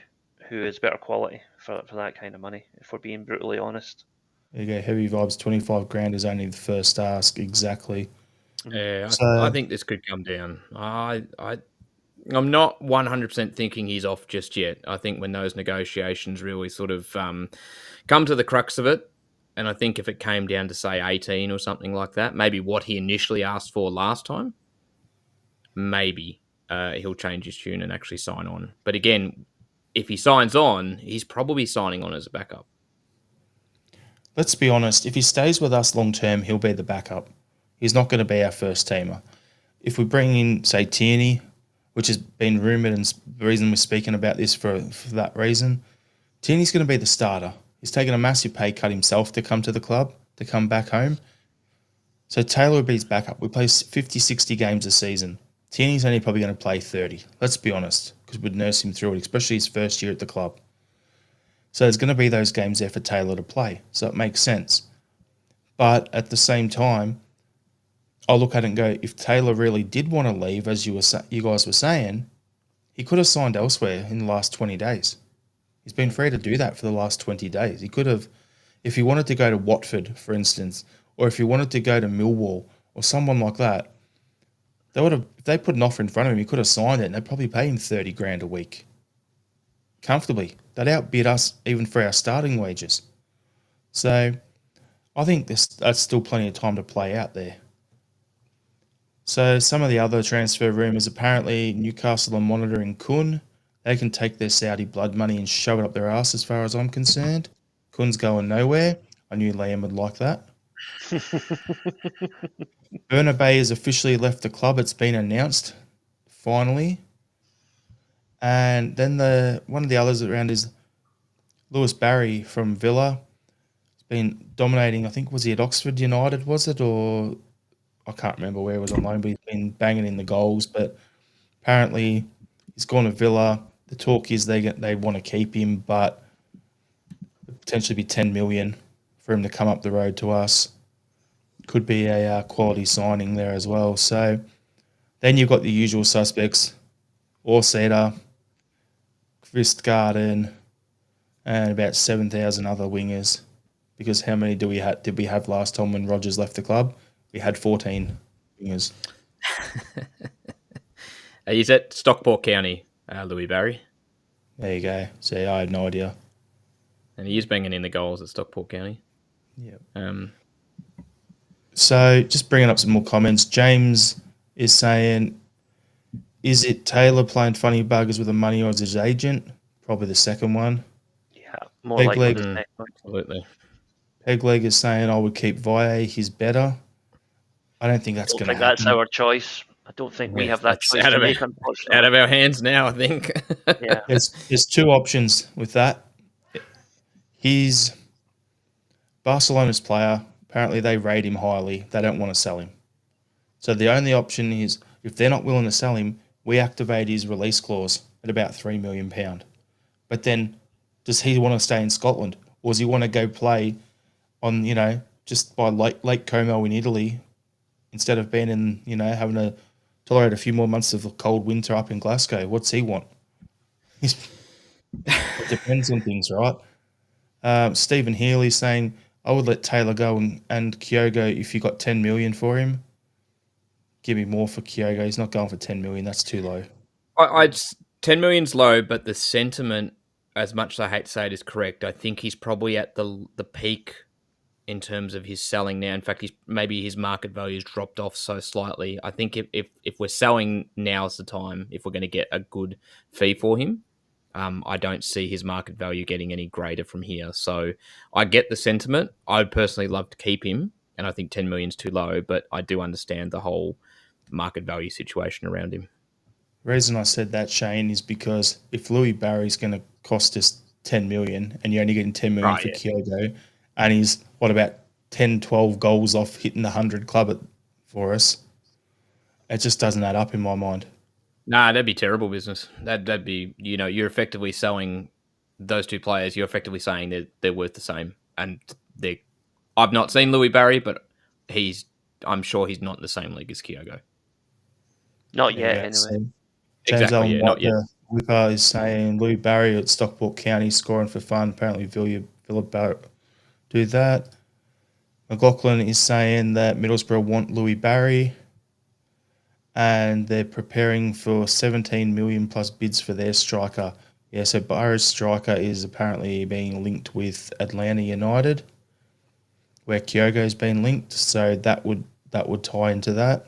who is better quality for that kind of money, if we're being brutally honest. There you go, heavy vibes. 25 grand is only the first ask, exactly. Yeah, I think this could come down. I'm not 100% thinking he's off just yet. I think when those negotiations really sort of come to the crux of it, and I think if it came down to, say, 18 or something like that, maybe what he initially asked for last time, maybe he'll change his tune and actually sign on. But again, if he signs on, he's probably signing on as a backup. Let's be honest, if he stays with us long term, he'll be the backup. He's not going to be our first teamer. If we bring in, say, Tierney, which has been rumoured, and the reason we're speaking about this for that reason, Tierney's going to be the starter. He's taken a massive pay cut himself to come to the club, to come back home. So Taylor will be his backup. We play 50, 60 games a season. Tierney's only probably going to play 30. Let's be honest, because we'd nurse him through it, especially his first year at the club. So there's going to be those games there for Taylor to play. So it makes sense. But at the same time, I'll look at it and go, if Taylor really did want to leave, as you guys were saying, he could have signed elsewhere in the last 20 days. He's been free to do that for the last 20 days. He could have, if he wanted to go to Watford, for instance, or if he wanted to go to Millwall or someone like that, if they put an offer in front of him, he could have signed it and they'd probably pay him 30 grand a week. Comfortably. They'd outbid us even for our starting wages. So I think that's still plenty of time to play out there. So some of the other transfer rumours, apparently Newcastle are monitoring Kun. They can take their Saudi blood money and shove it up their ass as far as I'm concerned. Kun's going nowhere. I knew Liam would like that. Bernabei has officially left the club. It's been announced, finally. And then one of the others around is Lewis Barry from Villa. He's been dominating. I think, was he at Oxford United, was it? Or I can't remember where he was on loan, but he's been banging in the goals. But apparently he's gone to Villa. The talk is they want to keep him, but potentially be 10 million for him to come up the road to us. Could be a quality signing there as well. So then you've got the usual suspects, Orsetta, Kvistgarden, and about 7,000 other wingers. Because how many did we have last time when Rogers left the club? We had 14 wingers. He's at Stockport County, Louis Barry. There you go. So I had no idea. And he is banging in the goals at Stockport County. Yeah. So just bringing up some more comments. James is saying, is it Taylor playing funny buggers with the money or is his agent? Probably the second one. Yeah, more likely. Absolutely. Pegleg is saying I would keep Valle. He's better. I don't think that's going to happen. That's our choice. I don't think we have that choice to make, unfortunately. Out of our hands now, I think. Yeah. There's two options with that. He's Barcelona's player. Apparently they rate him highly. They don't want to sell him. So the only option is, if they're not willing to sell him, we activate his release clause at about £3 million. But then, does he want to stay in Scotland? Or does he want to go play on, just by Lake Como in Italy, instead of being in, having to tolerate a few more months of a cold winter up in Glasgow? What's he want? It depends on things, right? Stephen Healy saying, I would let Taylor go and Kyogo if you got 10 million for him. Give me more for Kyogo. He's not going for 10 million. That's too low. 10 million's low, but the sentiment, as much as I hate to say it, is correct. I think he's probably at the peak in terms of his selling now. In fact, maybe his market value has dropped off so slightly. I think if we're selling, now's the time. If we're going to get a good fee for him, I don't see his market value getting any greater from here. So I get the sentiment. I'd personally love to keep him, and I think 10 million is too low, but I do understand the whole market value situation around him. The reason I said that, Shane, is because if Louis Barry's going to cost us 10 million and you're only getting 10 million for Kyogo, and he's, what, about 10, 12 goals off hitting the 100 club for us, it just doesn't add up in my mind. Nah, that'd be terrible business. That'd be, you're effectively selling those two players. You're effectively saying they're worth the same. And I've not seen Louis Barry, but I'm sure he's not in the same league as Kyogo. Not yet, anyway. James Exactly, Allen not yet. Whipper is saying Louis Barry at Stockport County scoring for fun. Apparently Villa Barrett do that. McLaughlin is saying that Middlesbrough want Louis Barry and they're preparing for 17 million plus bids for their striker. Yeah, so Barry's striker is apparently being linked with Atlanta United, where Kyogo's been linked, so that would tie into that.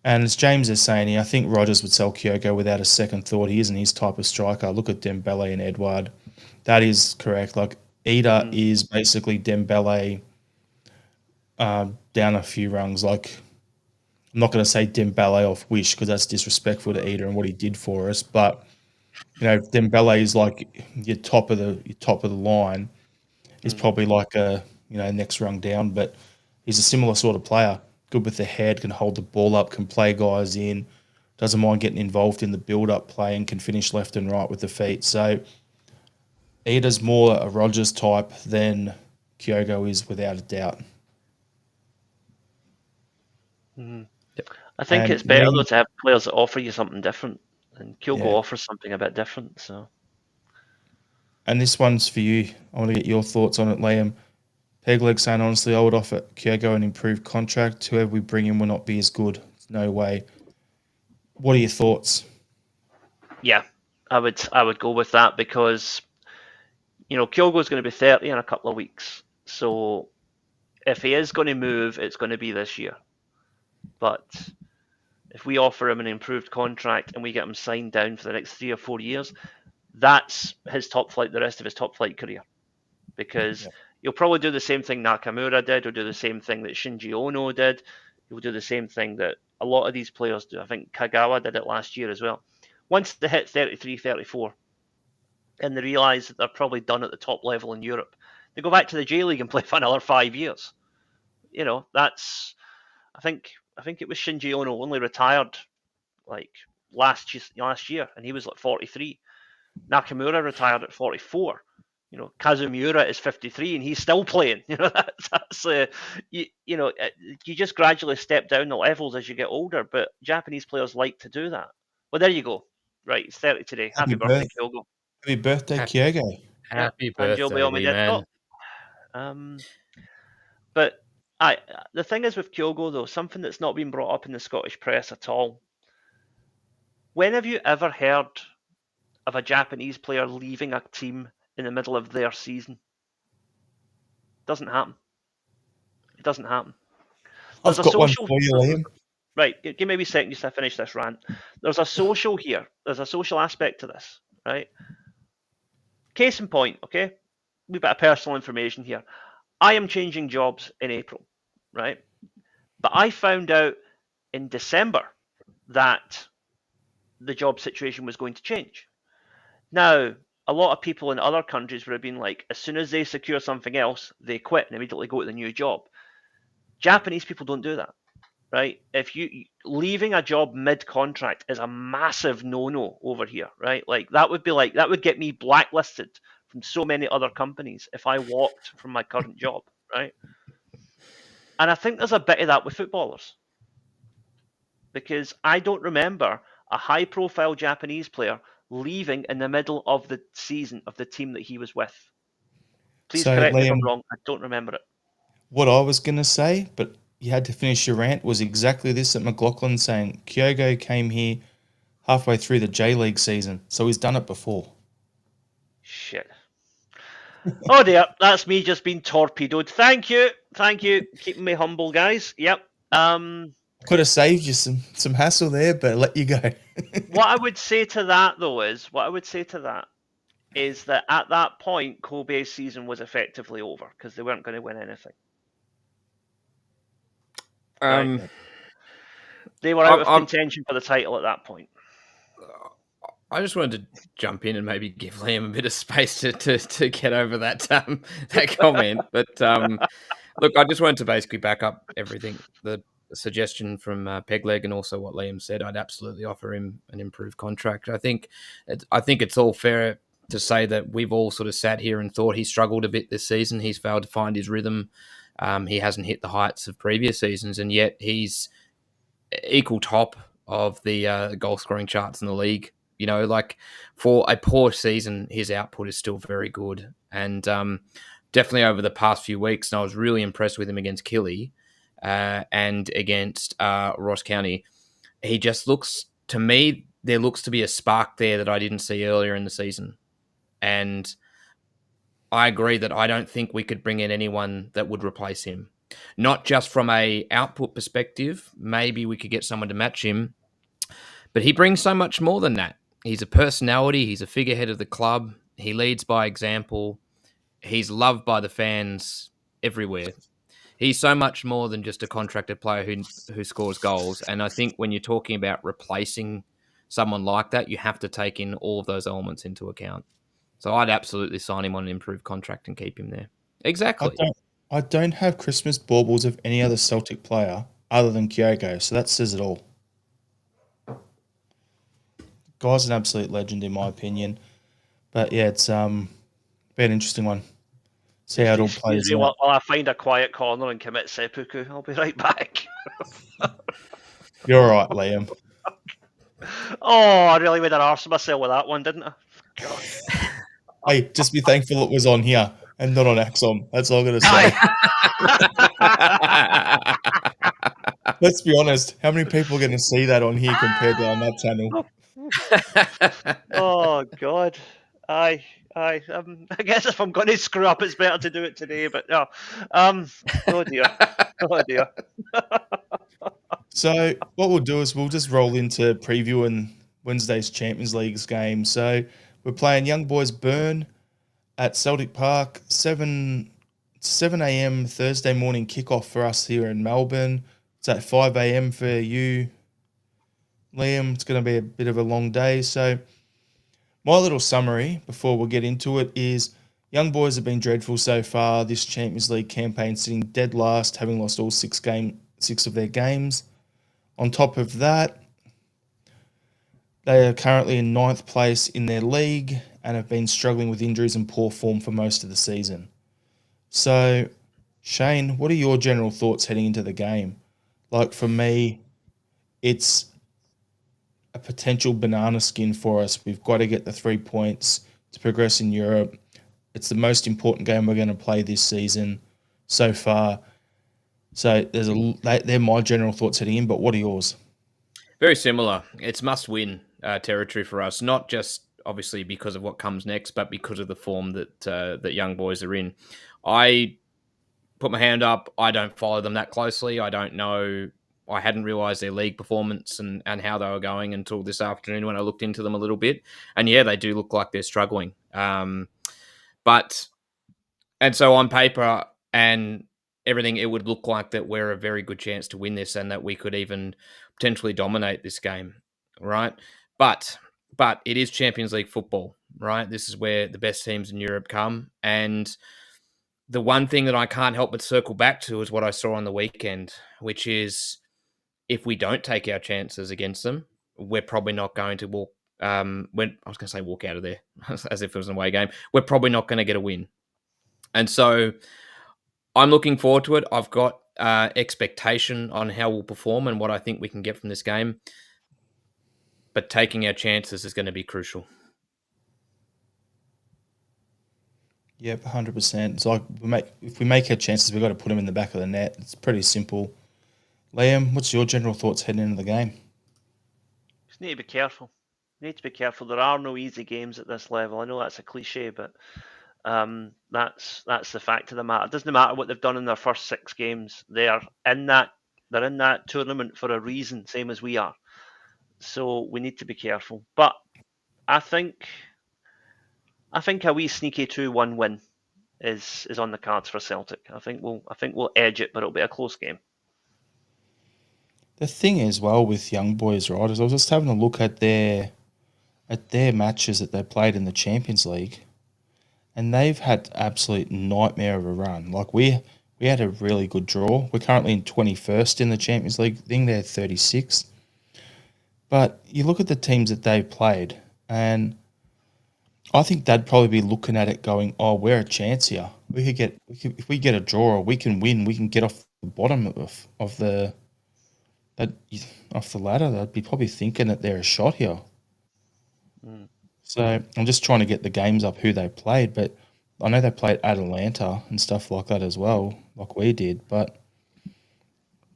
And as James is saying here, I think Rodgers would sell Kyogo without a second thought. He isn't his type of striker. Look at Dembele and Edouard. That is correct. Like, Ida is basically Dembele down a few rungs. Like, I'm not going to say Dembele off Wish because that's disrespectful to Ida and what he did for us. But Dembele is like your top of the line. He's probably like a next rung down, but he's a similar sort of player. Good with the head, can hold the ball up, can play guys in, doesn't mind getting involved in the build-up play, and can finish left and right with the feet. So Ida's more a Rodgers type than Kyogo is, without a doubt. Mm-hmm. Yep. I think it's better though to have players that offer you something different, and Kyogo offers something a bit different. So, and this one's for you. I want to get your thoughts on it, Liam. Pegleg saying, honestly, I would offer Kyogo an improved contract. Whoever we bring in will not be as good. No way. What are your thoughts? Yeah, I would go with that because, Kyogo's going to be 30 in a couple of weeks. So if he is going to move, it's going to be this year. But if we offer him an improved contract and we get him signed down for the next 3 or 4 years, that's his top flight, the rest of his top flight career. Because he'll probably do the same thing Nakamura did, or do the same thing that Shinji Ono did. He'll do the same thing that a lot of these players do. I think Kagawa did it last year as well. Once they hit 33, 34, and they realise that they're probably done at the top level in Europe, they go back to the J League and play for another 5 years. That's... I think it was Shinji Ono only retired like last year, and he was like 43. Nakamura retired at 44. Kazumura is 53 and he's still playing. You just gradually step down the levels as you get older, but Japanese players like to do that. Well, there you go. Right, he's 30 today. Happy birthday, Kyogo. Happy birthday, Kyogo. Happy birthday, man. But the thing is with Kyogo, though, something that's not been brought up in the Scottish press at all. When have you ever heard of a Japanese player leaving a team in the middle of their season? Doesn't happen. It doesn't happen. I've got one for you, Liam. Right, give me a wee second just to finish this rant. There's a social here. There's a social aspect to this, right? Case in point, okay? A wee bit of personal information here. I am changing jobs in April, right? But I found out in December that the job situation was going to change. Now, a lot of people in other countries would have been like, as soon as they secure something else, they quit and immediately go to the new job. Japanese people don't do that, right? If you leaving a job mid-contract is a massive no-no over here, right? Like that would get me blacklisted from so many other companies if I walked from my current job, right? And I think there's a bit of that with footballers, because I don't remember a high-profile Japanese player leaving in the middle of the season of the team that he was with. Please correct me if I'm wrong. I don't remember it. What I was going to say, but you had to finish your rant, was exactly this at McLaughlin saying Kyogo came here halfway through the J League season, so he's done it before. Shit. Oh dear, that's me just being torpedoed. Thank you, keeping me humble, guys. Yep. Could have saved you some hassle there, but let you go. What I would say to that though is that at that point, Kobe's season was effectively over because they weren't going to win anything. Right. They were out of contention for the title at that point. I just wanted to jump in and maybe give Liam a bit of space to get over that that comment. But look, I just wanted to basically back up everything. The suggestion from Pegleg and also what Liam said. I'd absolutely offer him an improved contract. I think it's all fair to say that we've all sort of sat here and thought he struggled a bit this season. He's failed to find his rhythm. He hasn't hit the heights of previous seasons, and yet he's equal top of the goal scoring charts in the league. You know, like for a poor season, his output is still very good. And definitely over the past few weeks, and I was really impressed with him against Killy and against Ross County. He just looks, to me, there looks to be a spark there that I didn't see earlier in the season. And I agree that I don't think we could bring in anyone that would replace him. Not just from a output perspective, maybe we could get someone to match him, but he brings so much more than that. He's a personality. He's a figurehead of the club. He leads by example. He's loved by the fans everywhere. He's so much more than just a contracted player who scores goals. And I think when you're talking about replacing someone like that, you have to take in all of those elements into account. So I'd absolutely sign him on an improved contract and keep him there. Exactly. I don't have Christmas baubles of any other Celtic player other than Kyogo, so that says it all. Guy's an absolute legend in my opinion. But yeah, it's been an interesting one. See how it all plays out. While I find a quiet corner and commit seppuku, I'll be right back. You're all right, Liam. Oh, I really made an arse of myself with that one, didn't I? God. Hey, just be thankful it was on here and not on Axon. That's all I'm going to say. Let's be honest. How many people are going to see that on here compared to on that channel? Oh, God. I guess if I'm going to screw up, it's better to do it today. But no, oh dear, oh dear. So what we'll do is we'll just roll into previewing Wednesday's Champions League game. So we're playing Young Boys Burn at Celtic Park, 7 a.m. Thursday morning kickoff for us here in Melbourne. It's at 5 a.m. for you, Liam. It's going to be a bit of a long day. So my little summary before we get into it is Young Boys have been dreadful so far this Champions League campaign, sitting dead last, having lost all six of their games. On top of that, they are currently in 9th place in their league and have been struggling with injuries and poor form for most of the season. So, Shane, what are your general thoughts heading into the game? Like for me, it's a potential banana skin for us. We've got to get the 3 points to progress in Europe. It's the most important game we're going to play this season so far. So they're my general thoughts heading in, but what are yours? Very similar. It's must-win territory for us, not just obviously because of what comes next, but because of the form that Young Boys are in. I put my hand up. I don't follow them that closely. I don't know. I hadn't realised their league performance and how they were going until this afternoon when I looked into them a little bit. And yeah, they do look like they're struggling. And so on paper and everything, it would look like that we're a very good chance to win this and that we could even potentially dominate this game, right? But it is Champions League football, right? This is where the best teams in Europe come. And the one thing that I can't help but circle back to is what I saw on the weekend, which is if we don't take our chances against them, we're probably not going to walk out of there as if it was an away game. We're probably not going to get a win. And so I'm looking forward to it. I've got expectation on how we'll perform and what I think we can get from this game. But taking our chances is going to be crucial. Yep, 100%. It's like if we make our chances, we've got to put them in the back of the net. It's pretty simple. Liam, what's your general thoughts heading into the game? Just need to be careful. There are no easy games at this level. I know that's a cliche, but That's the fact of the matter. It doesn't matter what they've done in their first 6 games. They're in that tournament for a reason, same as we are. So we need to be careful. But I think a wee sneaky 2-1 win is on the cards for Celtic. I think we'll edge it, but it'll be a close game. The thing as well with young boys, right, is I was just having a look at their matches that they played in the Champions League, and they've had absolute nightmare of a run. Like we had a really good draw. We're currently in 21st in the Champions League thing. They're 36th. But you look at the teams that they've played, and I think they'd probably be looking at it going, "Oh, we're a chance here. If we get a draw or we can win, we can get off the bottom of the that off the ladder." They'd be probably thinking that they're a shot here. So I'm just trying to get the games up who they played, but I know they played Atalanta and stuff like that as well, like we did. But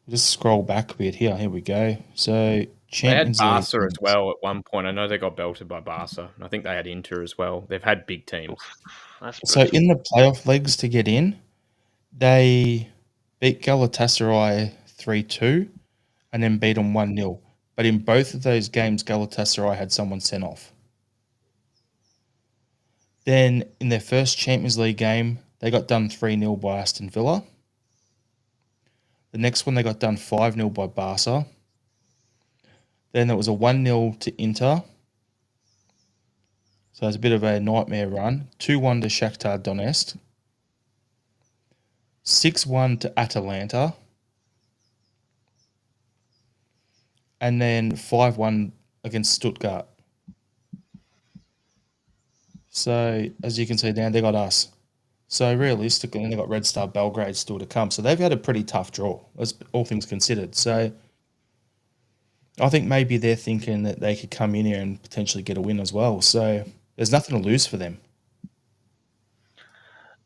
just scroll back a bit here. Here we go. So They had Champions League Barca as teams. well at one point. I know they got belted by Barca. I think they had Inter as well. They've had big teams. That's So brutal. in the playoff legs to get in, they beat Galatasaray 3-2 and then beat them 1-0. But in both of those games, Galatasaray had someone sent off. Then in their first Champions League game, they got done 3-0 by Aston Villa. The next one, they got done 5-0 by Barca. Then it was a 1-0 to Inter. So it's a bit of a nightmare run. 2-1 to Shakhtar Donetsk. 6-1 to Atalanta. And then 5-1 against Stuttgart. So as you can see down, they got us. So realistically, they got Red Star Belgrade still to come. So they've had a pretty tough draw, as all things considered. So I think maybe they're thinking that they could come in here and potentially get a win as well. So there's nothing to lose for them.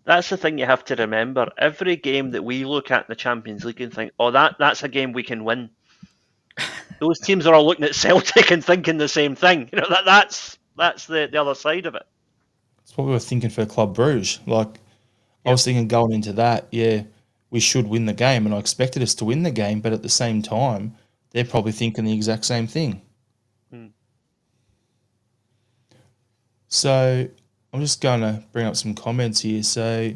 That's the thing you have to remember. Every game that we look at in the Champions League and think, "Oh, that's a game we can win." Those teams are all looking at Celtic and thinking the same thing. That's the other side of it. That's what we were thinking for Club Bruges. Like, I was thinking going into that, yeah, we should win the game, and I expected us to win the game, but at the same time, they're probably thinking the exact same thing. So I'm just going to bring up some comments here. So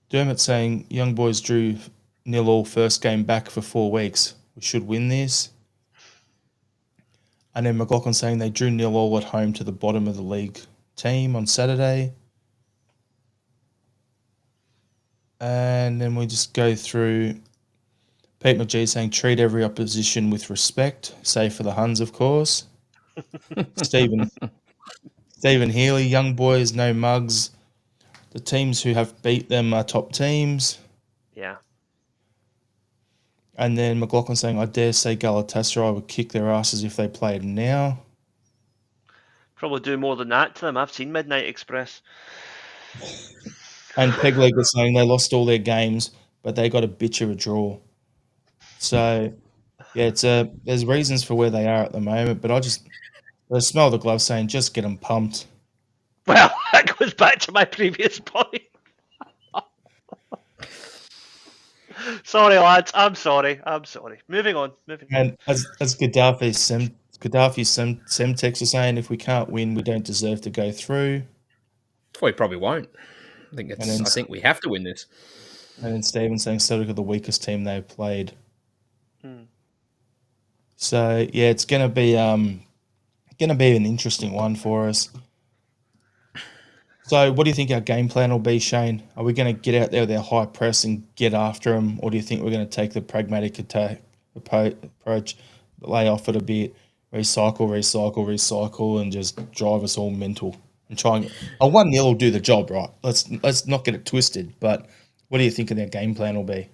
Dermot saying, young boys drew 0-0 first game back for 4 weeks. We should win this. And then McLaughlin saying they drew 0-0 at home to the bottom of the league team on Saturday. And then we just go through. Pete McGee saying treat every opposition with respect, save for the Huns, of course. Stephen Healy, young boys, no mugs. The teams who have beat them are top teams. Yeah. And then McLaughlin saying, I dare say Galatasaray would kick their asses if they played now. Probably do more than that to them. I've seen Midnight Express. And Pegleg was saying they lost all their games, but they got a bitch of a draw. So, yeah, there's reasons for where they are at the moment, but I smell the glove saying just get them pumped. Well, that goes back to my previous point. Sorry, lads. I'm sorry. Moving on. And as Gaddafi Semtex is saying, if we can't win, we don't deserve to go through. We probably won't. I think we have to win this. And then Stephen saying Celtic are the weakest team they've played. So yeah, it's gonna be an interesting one for us. So what do you think our game plan will be, Shane? Are we going to get out there with our high press and get after them, or do you think we're going to take the pragmatic approach, lay off it a bit, recycle, and just drive us all mental and try and a 1-0 will do the job, right? Let's not get it twisted. But what do you think their game plan will be?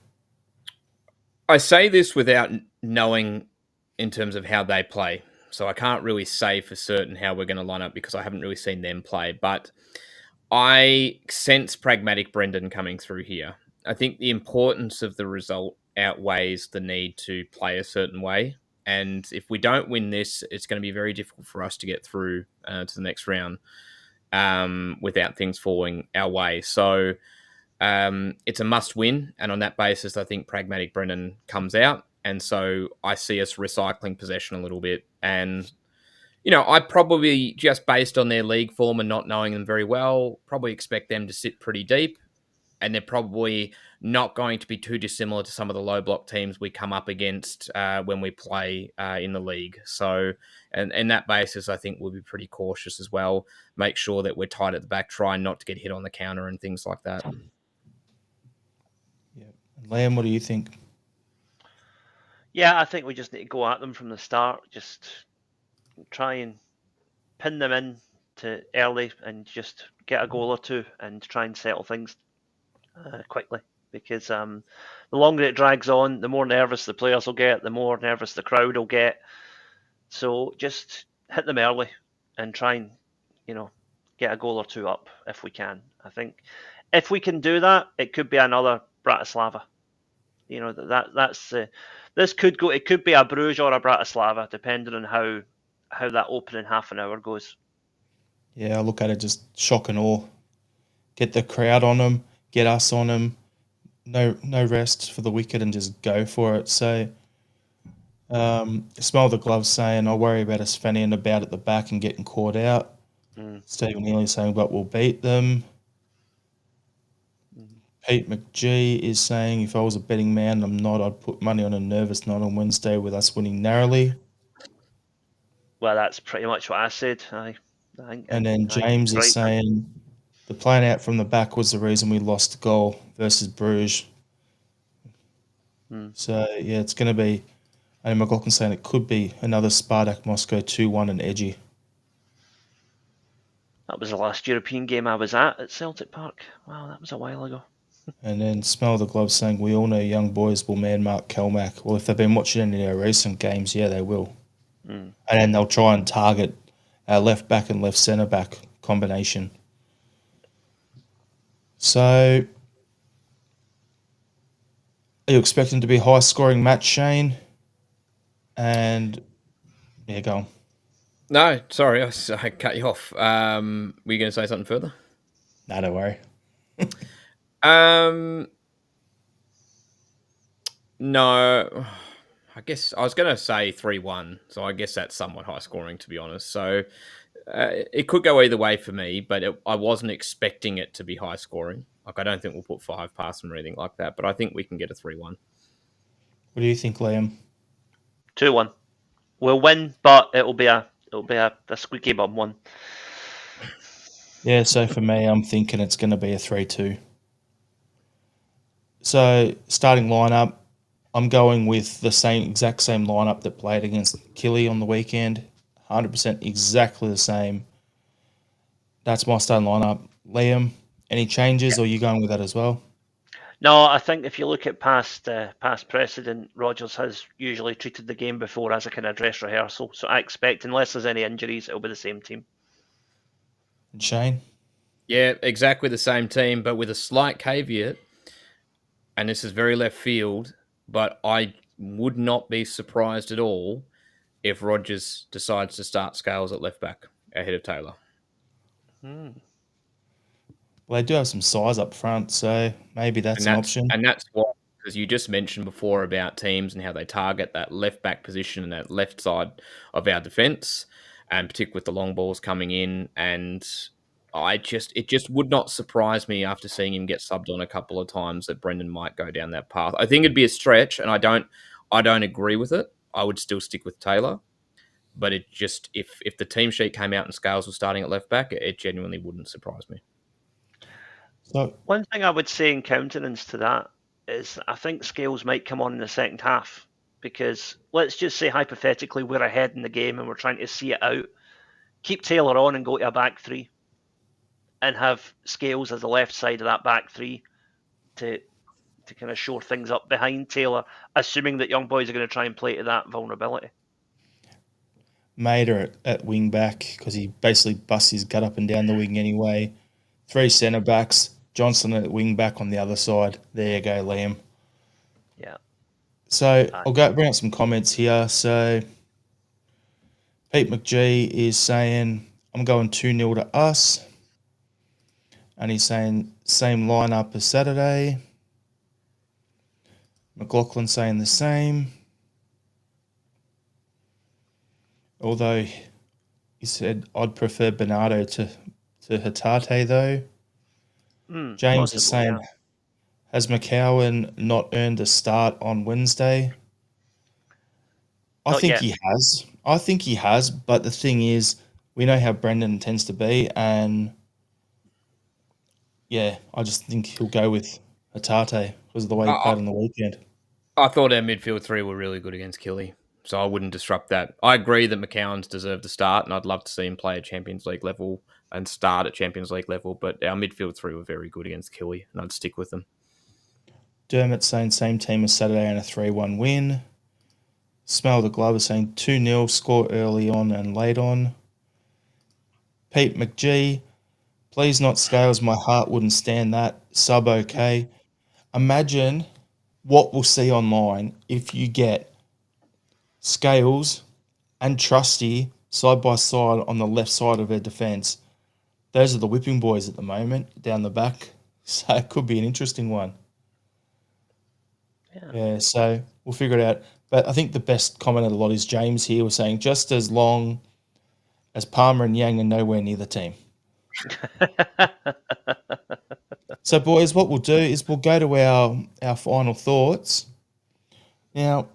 I say this without knowing in terms of how they play, so I can't really say for certain how we're going to line up because I haven't really seen them play, but I sense pragmatic Brendan coming through here. I think the importance of the result outweighs the need to play a certain way. And if we don't win this, it's going to be very difficult for us to get through to the next round. without things falling our way. So it's a must-win, and on that basis, I think Pragmatic Brennan comes out, and so I see us recycling possession a little bit. And I probably, just based on their league form and not knowing them very well, probably expect them to sit pretty deep, and they're probably not going to be too dissimilar to some of the low block teams we come up against when we play in the league. So, and that basis, I think we'll be pretty cautious as well. Make sure that we're tight at the back, try not to get hit on the counter and things like that. Yeah. Liam, what do you think? Yeah, I think we just need to go at them from the start. Just try and pin them in to early and just get a goal or two and try and settle things quickly. Because the longer it drags on, the more nervous the players will get, the more nervous the crowd will get. So just hit them early and try and, get a goal or two up if we can. I think if we can do that, it could be another Bratislava. This could go. It could be a Bruges or a Bratislava, depending on how that opening half an hour goes. Yeah, I look at it just shock and awe. Get the crowd on them, get us on them. No rest for the wicked and just go for it. So, smell the gloves saying, I worry about us fannying about at the back and getting caught out. Stephen Neely saying, but we'll beat them. Pete McGee is saying, if I was a betting man, I'm not, I'd put money on a nervous night on Wednesday with us winning narrowly. Well, that's pretty much what I said. And then James is saying, the playing out from the back was the reason we lost the goal versus Bruges. So, yeah, it's going to be, and McLaughlin saying it could be another Spartak Moscow 2-1 and edgy. That was the last European game I was at Celtic Park. Wow, that was a while ago. And then Smell the Glove saying, we all know young boys will man-mark Kilmarnock. Well, if they've been watching any of our recent games, yeah, they will. And then they'll try and target our left back and left centre back combination. So, are you expecting to be a high-scoring match, Shane? And, yeah, go on. No, sorry, I cut you off. Were you going to say something further? No, don't worry. No, I guess I was going to say 3-1, so I guess that's somewhat high scoring, to be honest. So it could go either way for me, but I wasn't expecting it to be high scoring. Like, I don't think we'll put 5 past them or anything like that, but I think we can get a 3-1. What do you think, Liam? 2-1. We'll win, but it'll be a squeaky bum one. Yeah, so for me, I'm thinking it's going to be a 3-2. So, starting lineup, I'm going with the exact same lineup that played against Killy on the weekend. 100% exactly the same. That's my starting lineup. Liam, any changes, or are you going with that as well? No, I think if you look at past precedent, Rodgers has usually treated the game before as a kind of dress rehearsal. So I expect, unless there's any injuries, it'll be the same team. And Shane? Yeah, exactly the same team, but with a slight caveat, and this is very left field, but I would not be surprised at all if Rodgers decides to start Scales at left back ahead of Taylor. Well, they do have some size up front, so maybe that's an option. And that's what, because you just mentioned before about teams and how they target that left back position and that left side of our defence, and particularly with the long balls coming in. And it just would not surprise me after seeing him get subbed on a couple of times that Brendan might go down that path. I think it'd be a stretch, and I don't agree with it. I would still stick with Taylor, but it just, if the team sheet came out and Scales was starting at left back, it genuinely wouldn't surprise me. So, one thing I would say in countenance to that is I think Scales might come on in the second half, because let's just say hypothetically we're ahead in the game and we're trying to see it out. Keep Taylor on and go to a back three, and have Scales as the left side of that back three to kind of shore things up behind Taylor, assuming that young boys are going to try and play to that vulnerability. Mader at wing back, because he basically busts his gut up and down the wing anyway. 3 centre backs. Johnson at wing back on the other side. There you go, Liam. Yeah. So I'll bring up some comments here. So Pete McGee is saying, I'm going 2-0 to us. And he's saying same lineup as Saturday. McLaughlin saying the same. Although he said I'd prefer Bernardo to Hatate though. James is saying, has McCowan not earned a start on Wednesday? I think he has. I think he has, but the thing is, we know how Brendan tends to be, and yeah, I just think he'll go with Hatate because of the way he played on the weekend. I thought our midfield three were really good against Killy, so I wouldn't disrupt that. I agree that McCowan's deserved to start, and I'd love to see him play at Champions League level and start at Champions League level, but our midfield three were very good against Killy, and I'd stick with them. Dermot saying same team as Saturday and a 3-1 win. Smell the Glove is saying 2-0, score early on and late on. Pete McGee, please not Scales, my heart wouldn't stand that. Sub okay. Imagine what we'll see online if you get Scales and Trusty side by side on the left side of their defence. Those are the whipping boys at the moment down the back. So it could be an interesting one. Yeah, so we'll figure it out. But I think the best comment of the lot is James here was saying just as long as Palmer and Yang are nowhere near the team. So, boys, what we'll do is we'll go to our final thoughts. Now,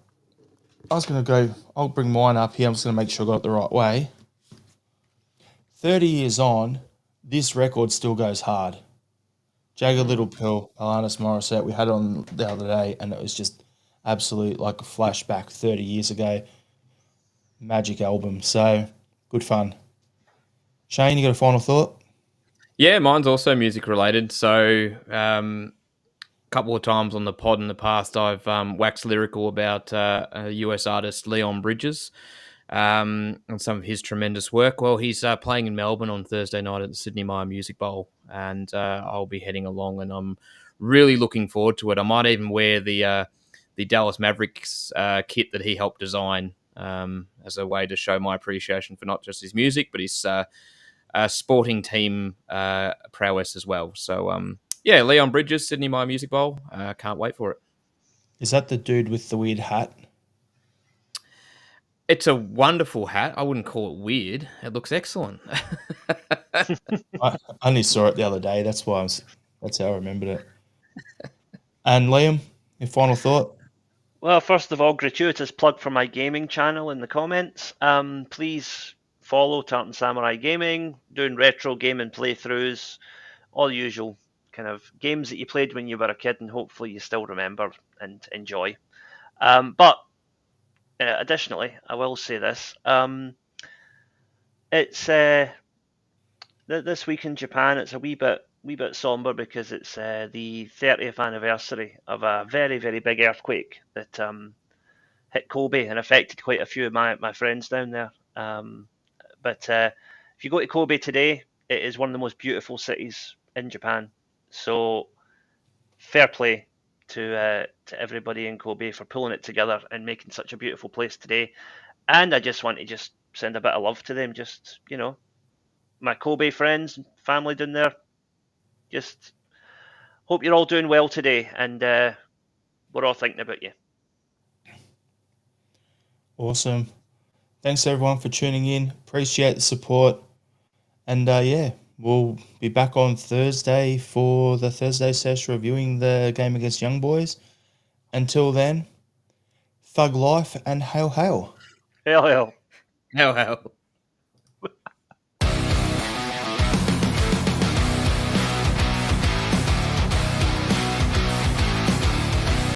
I'll bring mine up here. I'm just going to make sure I got it the right way. 30 years on, this record still goes hard. Jagged Little Pill, Alanis Morissette, we had it on the other day, and it was just absolute, like a flashback 30 years ago. Magic album. So, good fun. Shane, you got a final thought? Yeah, mine's also music related. So, a couple of times on the pod in the past, I've waxed lyrical about a US artist, Leon Bridges, and some of his tremendous work. Well, he's playing in Melbourne on Thursday night at the Sydney Myer Music Bowl, and I'll be heading along, and I'm really looking forward to it. I might even wear the Dallas Mavericks kit that he helped design as a way to show my appreciation for not just his music, but his sporting team prowess as well. So, yeah, Leon Bridges, Sydney Myer Music Bowl. Can't wait for it. Is that the dude with the weird hat? It's a wonderful hat. I wouldn't call it weird. It looks excellent. I only saw it the other day. That's why that's how I remembered it. And Liam, your final thought? Well, first of all, gratuitous plug for my gaming channel in the comments. Please follow Tartan Samurai Gaming, doing retro gaming playthroughs, all the usual kind of games that you played when you were a kid and hopefully you still remember and enjoy. But additionally, I will say this. It's this week in Japan, it's a wee bit somber because it's the 30th anniversary of a very, very big earthquake that hit Kobe and affected quite a few of my friends down there. But if you go to Kobe today, it is one of the most beautiful cities in Japan. So fair play to everybody in Kobe for pulling it together and making such a beautiful place today. And I just want to send a bit of love to them. Just, my Kobe friends and family down there. Just hope you're all doing well today, and we're all thinking about you. Awesome. Thanks everyone for tuning in. Appreciate the support. And yeah, we'll be back on Thursday for the Thursday session reviewing the game against Young Boys. Until then, thug life and hail hail. Hail hail. Hail hail.